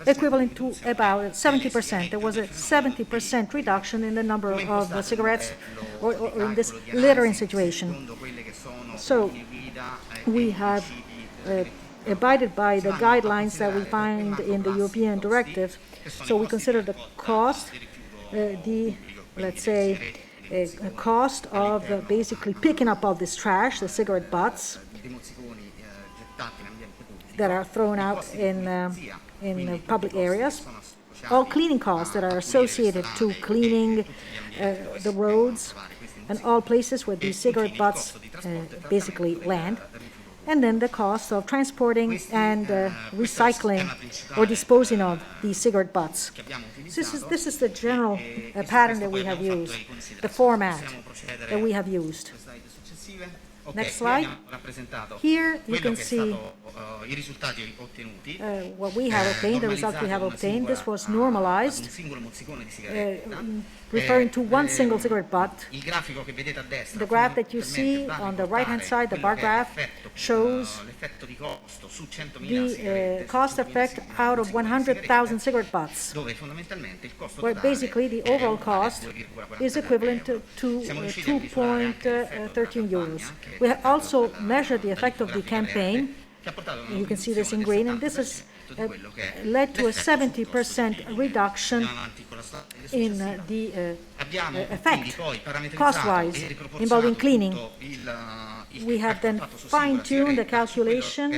equivalent to about 70%. There was a 70% reduction in the number of cigarettes, or in this littering situation. So, we have abided by the guidelines that we find in the European directive. So we consider the cost, let's say, a cost of basically picking up all this trash, the cigarette butts that are thrown out in public areas, all cleaning costs that are associated to cleaning the roads and all places where these cigarette butts basically land, and then the cost of transporting and recycling or disposing of these cigarette butts. This is the general pattern that we have used, the format that we have used. Next slide. Here you can see what we have obtained, the results we have obtained. This was normalized, referring to one single cigarette butt. The graph that you see on the right-hand side, the bar graph, shows the cost effect out of 100,000 cigarette butts, where basically the overall cost is equivalent to 2.13 euros. We have also measured the effect of the campaign. You can see this in green, and this has led to a 70% reduction in the effect, cost-wise, involving cleaning. We have then fine-tuned the calculation.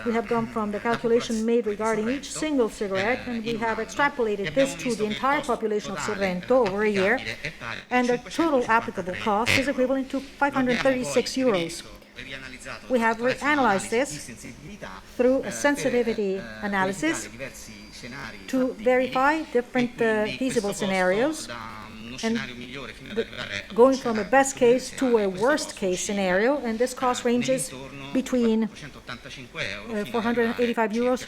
We have gone from the calculation made regarding each single cigarette, and we have extrapolated this to the entire population of Sorrento over a year, and the total applicable cost is equivalent to 536 euros. We have analyzed this through a sensitivity analysis to verify different feasible scenarios, and going from a best case to a worst case scenario, and this cost ranges between 485 euros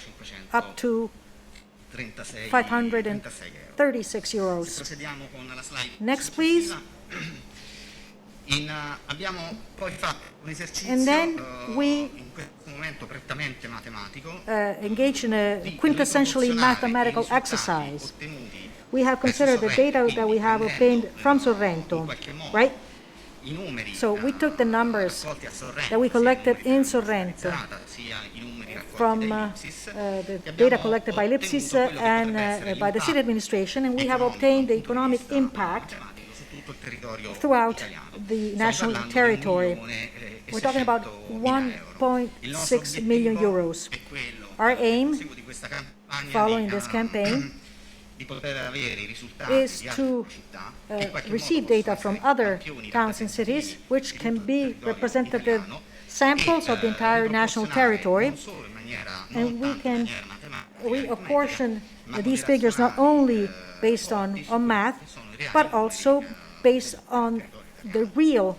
up to 536 euros. Next, please. And then we engage in a quintessentially mathematical exercise. We have considered the data that we have obtained from Sorrento, right? So we took the numbers that we collected in Sorrento from the data collected by Lipsis and by the city administration, and we have obtained the economic impact throughout the national territory. We're talking about 1.6 million euros. Our aim, following this campaign, is to receive data from other towns and cities, which can be representative samples of the entire national territory, and we apportion these figures not only based on math, but also based on the real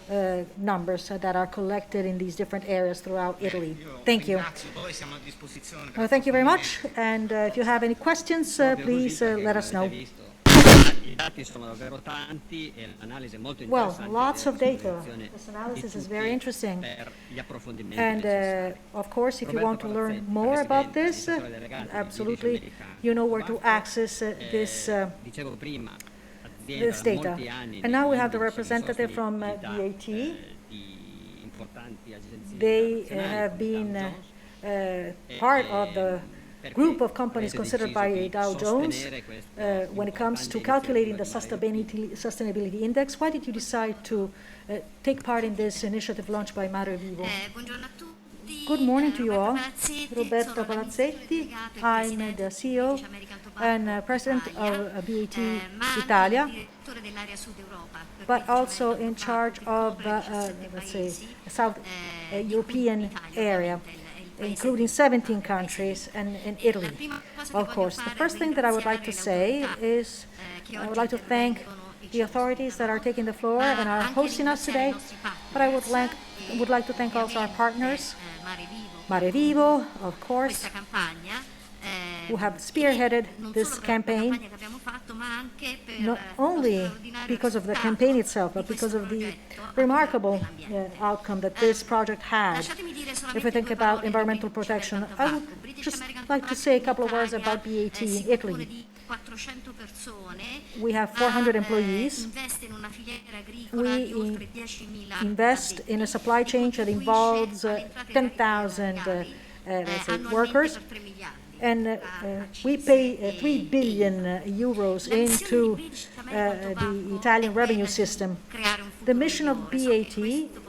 numbers that are collected in these different areas throughout Italy. Thank you. Thank you very much. And if you have any questions, please let us know. Well, lots of data. This analysis is very interesting. And of course, if you want to learn more about this, absolutely, you know where to access this data. And now we have the representative from BAT. They have been part of the group of companies considered by Dow Jones when it comes to calculating the sustainability index. Why did you decide to take part in this initiative launched by Mario Vivo? Good morning to you all. Roberto Palazzetti. I'm the CEO and President of BAT Italia, but also in charge of, let's say, South European area, including 17 countries and in Italy, of course. The first thing that I would like to say is I would like to thank the authorities that are taking the floor and are hosting us today, but I would like to thank also our partners, Mario Vivo, of course, who have spearheaded this campaign, not only because of the campaign itself, but because of the remarkable outcome that this project had. If we think about environmental protection, I would just like to say a couple of words about BAT in Italy. We have 400 employees. We invest in a supply chain that involves 10,000 workers. And we pay 3 billion euros into the Italian revenue system. The mission of BAT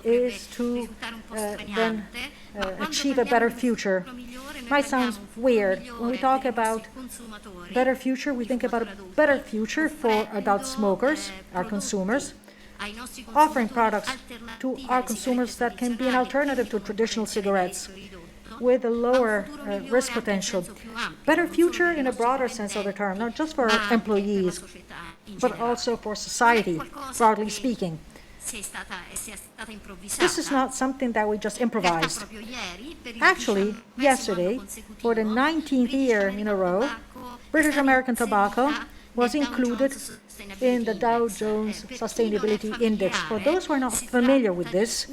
is to then achieve a better future. Might sound weird. When we talk about better future, we think about a better future for adult smokers, our consumers, offering products to our consumers that can be an alternative to traditional cigarettes, with a lower risk potential. Better future in a broader sense of the term, not just for our employees, but also for society, broadly speaking. This is not something that we just improvised. Actually, yesterday, for the 19th year in a row, British American Tobacco was included in the Dow Jones Sustainability Index. For those who are not familiar with this,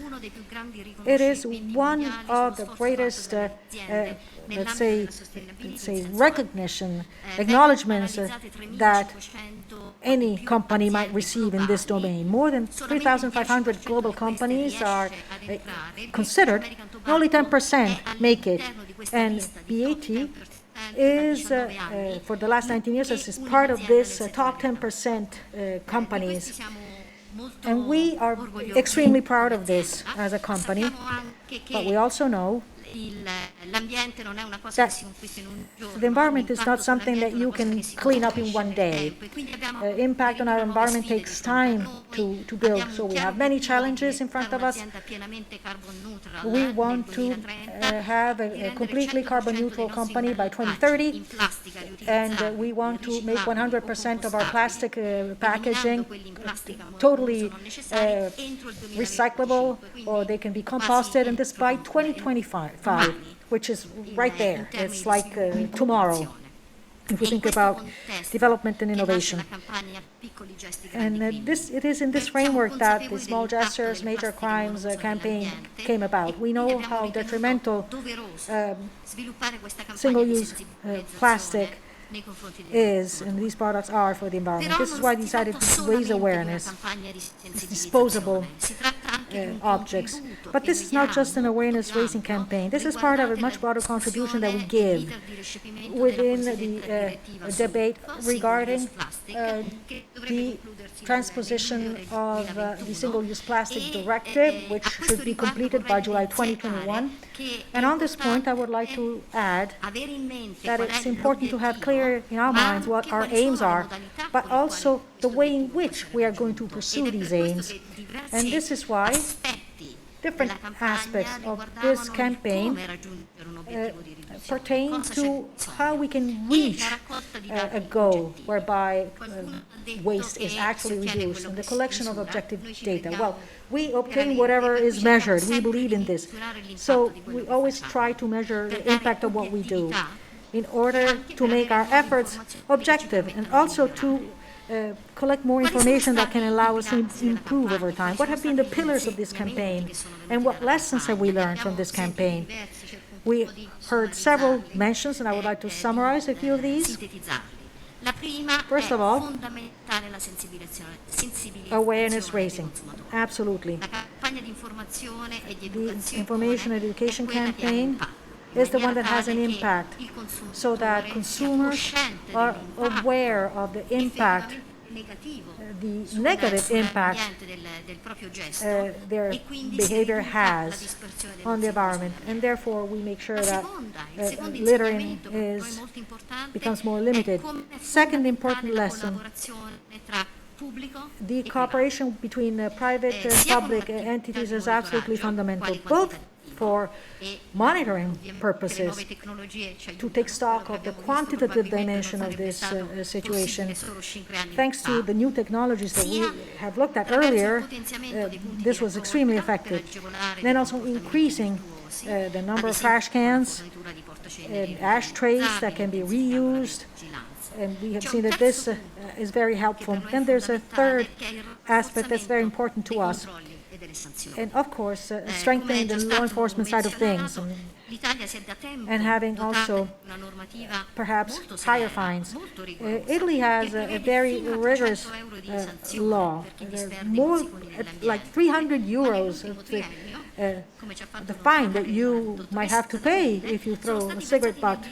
it is one of the greatest, let's say, recognition, acknowledgements that any company might receive in this domain. More than 3,500 global companies are considered, and only 10% make it. And BAT is, for the last 19 years, is part of this top 10% companies. And we are extremely proud of this as a company, but we also know that the environment is not something that you can clean up in one day. Impact on our environment takes time to build, so we have many challenges in front of us. We want to have a completely carbon neutral company by 2030, and we want to make 100% of our plastic packaging totally recyclable, or they can be composted, and this by 2025. Which is right there. It's like tomorrow, if we think about development and innovation. And it is in this framework that the Small Gestures, Major Crimes campaign came about. We know how detrimental single-use plastic is, and these products are for the environment. This is why we decided to raise awareness, disposable objects. But this is not just an awareness-raising campaign. This is part of a much broader contribution that we give within the debate regarding the transposition of the Single-Use Plastic Directive, which should be completed by July 2021. And on this point, I would like to add that it's important to have clear in our minds what our aims are, but also the way in which we are going to pursue these aims. And this is why different aspects of this campaign pertain to how we can reach a goal whereby waste is actually reduced, and the collection of objective data. Well, we obtain whatever is measured. We believe in this. So we always try to measure the impact of what we do in order to make our efforts objective, and also to collect more information that can allow us to improve over time. What have been the pillars of this campaign, and what lessons have we learned from this campaign? We heard several mentions, and I would like to summarize a few of these. First of all, awareness raising. Absolutely. The information and education campaign is the one that has an impact, so that consumers are aware of the impact, the negative impact their behavior has on the environment, and therefore we make sure that littering becomes more limited. Second important lesson, the cooperation between private and public entities is absolutely fundamental, both for monitoring purposes, to take stock of the quantitative dimension of this situation. Thanks to the new technologies that we have looked at earlier, this was extremely effective. Then also increasing the number of trash cans and ashtrays that can be reused, and we have seen that this is very helpful. Then there's a third aspect that's very important to us, and of course strengthening the law enforcement side of things, and having also perhaps higher fines. Italy has a very rigorous law. More like 300 euros the fine that you might have to pay if you throw a cigarette butt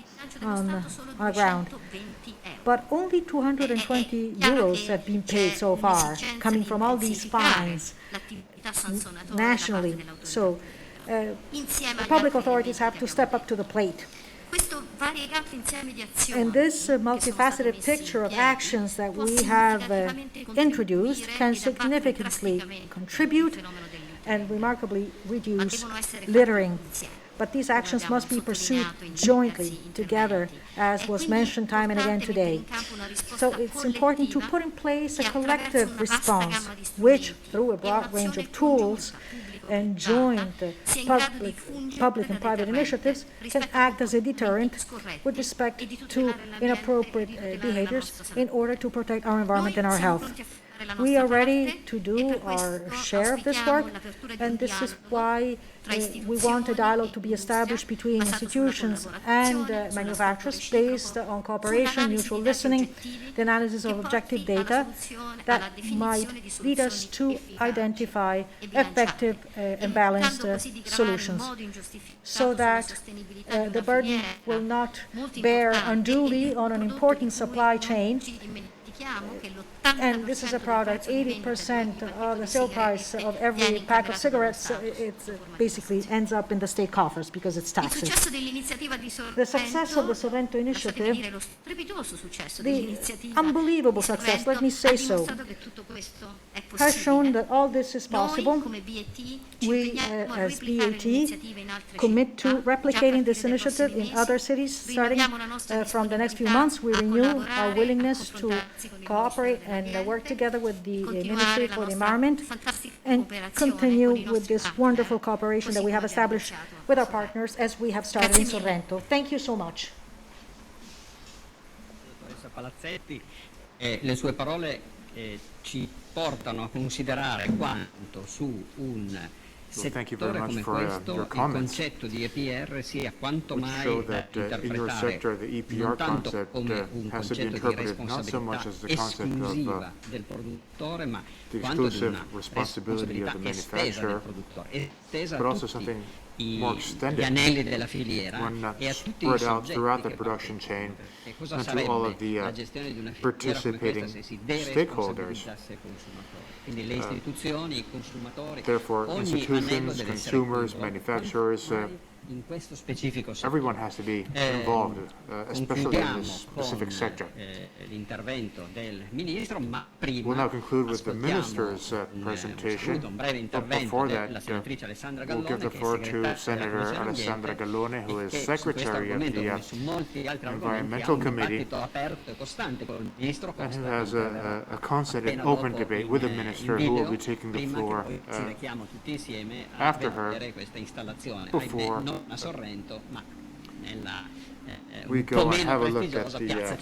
on the ground. But only 220 euros have been paid so far, coming from all these fines nationally. So public authorities have to step up to the plate. And this multifaceted picture of actions that we have introduced can significantly contribute and remarkably reduce littering. But these actions must be pursued jointly, together, as was mentioned time and again today. So it's important to put in place a collective response, which, through a broad range of tools and joint public and private initiatives, can act as a deterrent with respect to inappropriate behaviors in order to protect our environment and our health. We are ready to do our share of this work, and this is why we want a dialogue to be established between institutions and manufacturers based on cooperation, mutual listening, the analysis of objective data that might lead us to identify effective and balanced solutions, so that the burden will not bear unduly on an important supply chain. And this is a product, 80% of the sale price of every pack of cigarettes, it basically ends up in the state coffers because it's taxes. The success of the Sorrento initiative, the unbelievable success, let me say so, has shown that all this is possible. We, as BAT, commit to replicating this initiative in other cities. Starting from the next few months, we renew our willingness to cooperate and work together with the Ministry for the Environment and continue with this wonderful cooperation that we have established with our partners as we have started in Sorrento. Thank you so much. Palazzetti, le sue parole ci portano a considerare quanto su un settore come questo il concetto di EPR sia quanto mai da interpretare non tanto come un concetto di responsabilità esclusiva del produttore, ma quanto di una responsabilità estesa del produttore, estesa a tutti gli anelli della filiera e a tutti i soggetti che partecipano. E cosa sarebbe la gestione di una filiera come questa se si deresponsabilizzasse i consumatori? Quindi le istituzioni, i consumatori, ogni anello deve essere coinvolto. In questo specifico settore. Everyone has to be involved, especially in this specific sector. L'intervento del ministro, ma prima we'll now conclude with the minister's presentation. Un breve But before intervento that, della senatrice Alessandra we'll give the floor to Senator Alessandra Gallone, who is Secretary of the Environmental Committee, and who has a constant and open debate with the minister, who will be taking the floor after her, before we go and have a look at the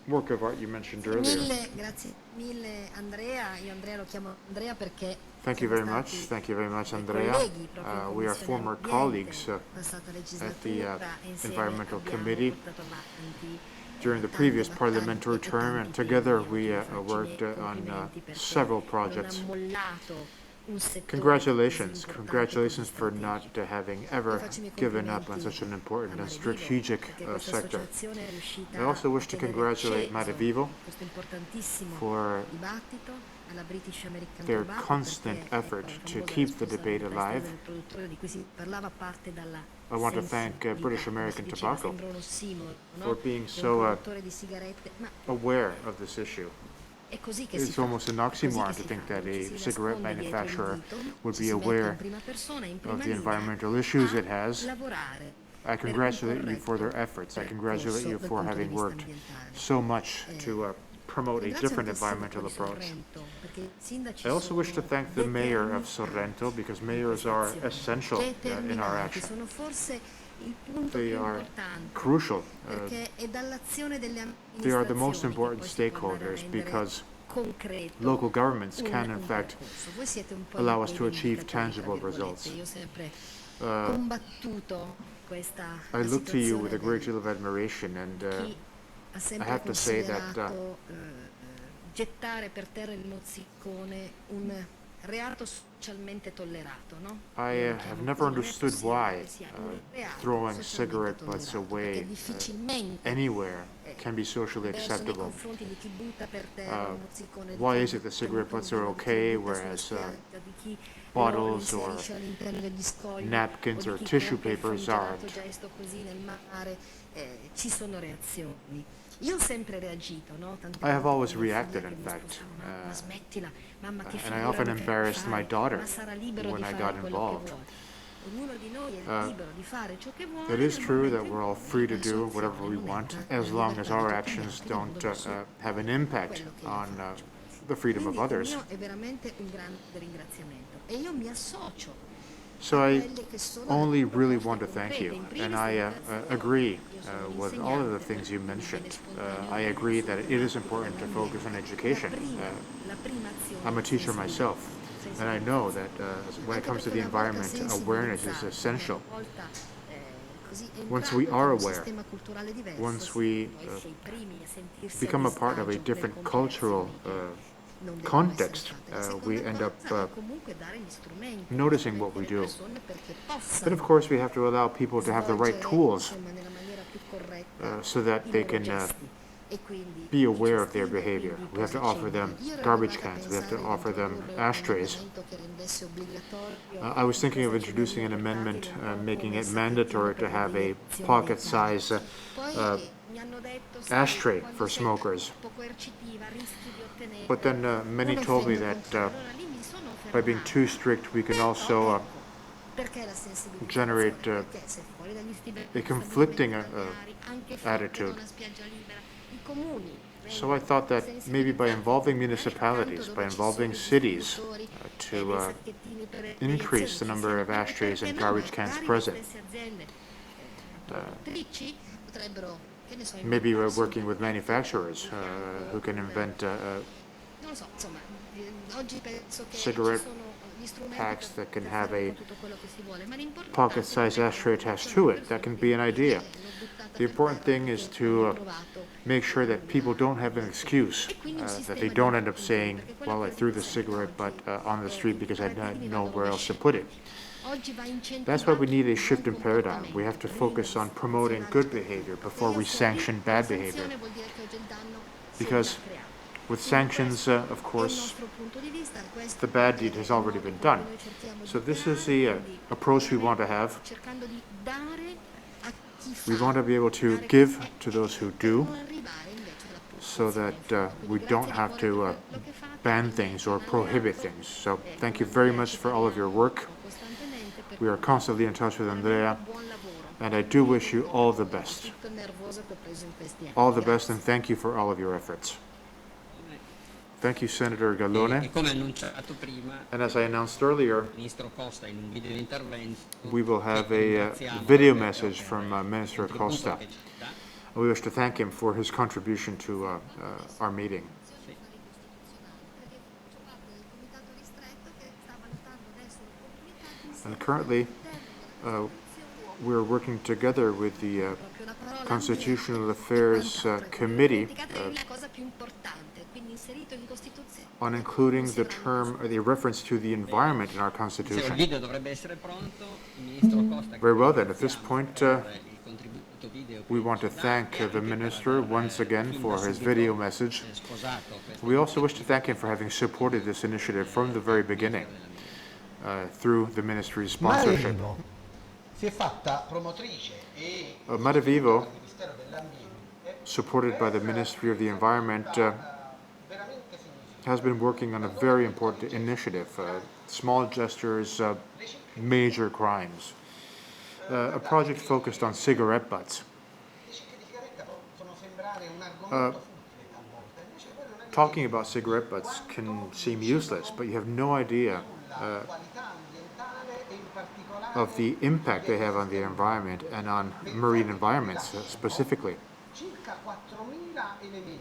work of art you mentioned earlier. Grazie mille Andrea, io Andrea lo chiamo Andrea perché Thank you very much, Andrea. We are former colleagues at the Environmental Committee during the previous parliamentary term, and together we worked on several projects. Congratulations for not having ever given up on such an important and strategic sector. I also wish to congratulate Madavivo for their constant effort to keep the debate alive. I want to thank British American Tobacco for being so aware of this issue. It's almost an oxymoron to think that a cigarette manufacturer would be aware of the environmental issues it has. I congratulate you for their efforts. I congratulate you for having worked so much to promote a different environmental approach. I also wish to thank the mayor of Sorrento, because mayors are essential in our action. They are crucial. They are the most important stakeholders, because local governments can, in fact, allow us to achieve tangible results. I look to you with a great deal of admiration, and I have to say that I have never understood why throwing cigarette butts away anywhere can be socially acceptable. Why is it that cigarette butts are okay, whereas bottles or napkins or tissue papers aren't? I have always reacted, in fact, and I often embarrassed my daughter when I got involved. It is true that we're all free to do whatever we want as long as our actions don't have an impact on the freedom of others. So I only really want to thank you, and I agree with all of the things you mentioned. I agree that it is important to focus on education. I'm a teacher myself, and I know that when it comes to the environment, awareness is essential. Once we are aware, once we become a part of a different cultural context, we end up noticing what we do. Then, of course, we have to allow people to have the right tools so that they can be aware of their behavior. We have to offer them garbage cans. We have to offer them ashtrays. I was thinking of introducing an amendment making it mandatory to have a pocket-size ashtray for smokers. But then many told me that by being too strict, we can also generate a conflicting attitude. So I thought that maybe by involving municipalities, by involving cities to increase the number of ashtrays and garbage cans present, maybe we're working with manufacturers who can invent cigarette packs that can have a pocket-sized ashtray attached to it. That can be an idea. The important thing is to make sure that people don't have an excuse, that they don't end up saying, well, I threw the cigarette butt on the street because I didn't know where else to put it. That's why we need a shift in paradigm. We have to focus on promoting good behavior before we sanction bad behavior. Because with sanctions, of course, the bad deed has already been done. So this is the approach we want to have. We want to be able to give to those who do, so that we don't have to ban things or prohibit things. So thank you very much for all of your work. We are constantly in touch with Andrea, and I do wish you all the best. All the best, and thank you for all of your efforts. Thank you, Senator Gallone. And as I announced earlier, we will have a video message from Minister Costa. We wish to thank him for his contribution to our meeting. And currently, we're working together with the Constitutional Affairs Committee on including the term or the reference to the environment in our Constitution. Very well then, at this point, we want to thank the Minister once again for his video message. We also wish to thank him for having supported this initiative from the very beginning through the Ministry's sponsorship. Mare Vivo, supported by the Ministry of the Environment, has been working on a very important initiative, Small Gestures, Major Crimes, a project focused on cigarette butts. Talking about cigarette butts can seem useless, but you have no idea of the impact they have on the environment and on marine environments specifically.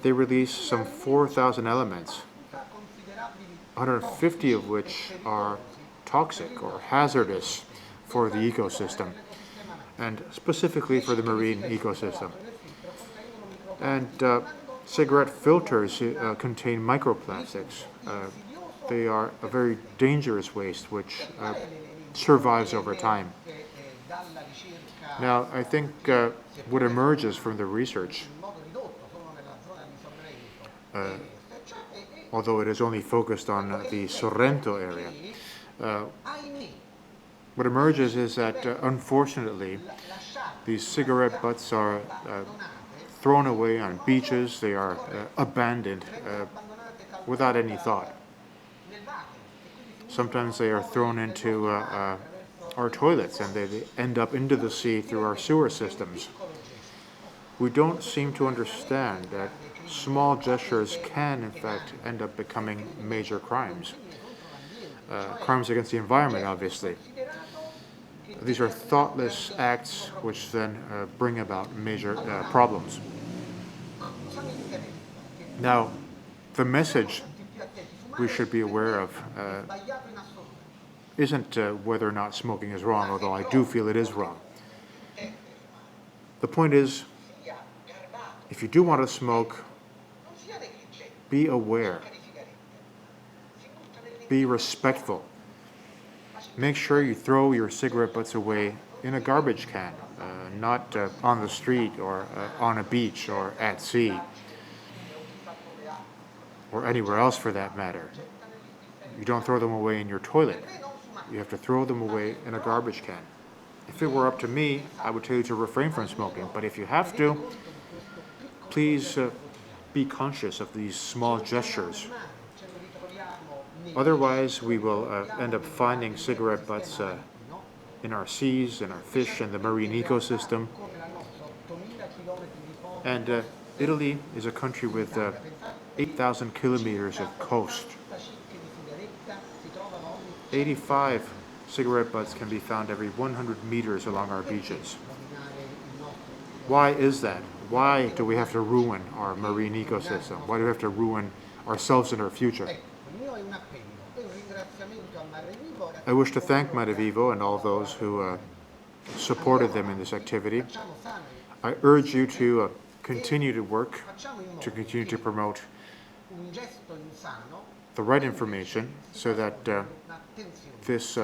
They release some 4,000 elements, 150 of which are toxic or hazardous for the ecosystem, and specifically for the marine ecosystem. And cigarette filters contain microplastics. They are a very dangerous waste which survives over time. Now, I think what emerges from the research, although it is only focused on the Sorrento area, what emerges is that, unfortunately, these cigarette butts are thrown away on beaches, they are abandoned without any thought. Sometimes they are thrown into our toilets, and they end up into the sea through our sewer systems. We don't seem to understand that small gestures can, in fact, end up becoming major crimes. Crimes against the environment, obviously. These are thoughtless acts which then bring about major problems. Now, the message we should be aware of isn't whether or not smoking is wrong, although I do feel it is wrong. The point is, if you do want to smoke, be aware. Be respectful. Make sure you throw your cigarette butts away in a garbage can, not on the street or on a beach or at sea, or anywhere else for that matter. You don't throw them away in your toilet. You have to throw them away in a garbage can. If it were up to me, I would tell you to refrain from smoking, but if you have to, please be conscious of these small gestures. Otherwise, we will end up finding cigarette butts in our seas, in our fish, and the marine ecosystem. And Italy is a country with 8,000 kilometers of coast. 85 cigarette butts can be found every 100 meters along our beaches. Why is that? Why do we have to ruin our marine ecosystem? Why do we have to ruin ourselves and our future? I wish to thank Mare Vivo and all those who supported them in this activity. I urge you to continue to work, to continue to promote the right information so that this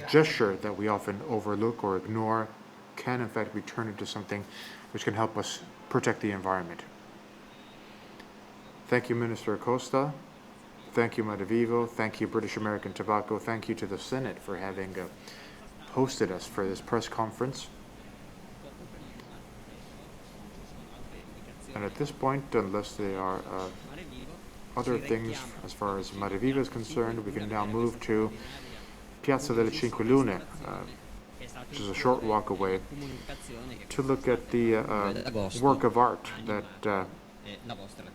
gesture that we often overlook or ignore can in fact be turned into something which can help us protect the environment. Thank you, Minister Acosta. Thank you, Mare Vivo. Thank you, British American Tobacco. Thank you to the Senate for having hosted us for this press conference. And at this point, unless there are other things as far as Mare Vivo is concerned, we can now move to Piazza delle Cinque Lune, which is a short walk away, to look at the work of art that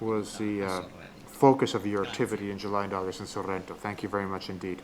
was the focus of your activity in July and August in Sorrento. Thank you very much indeed.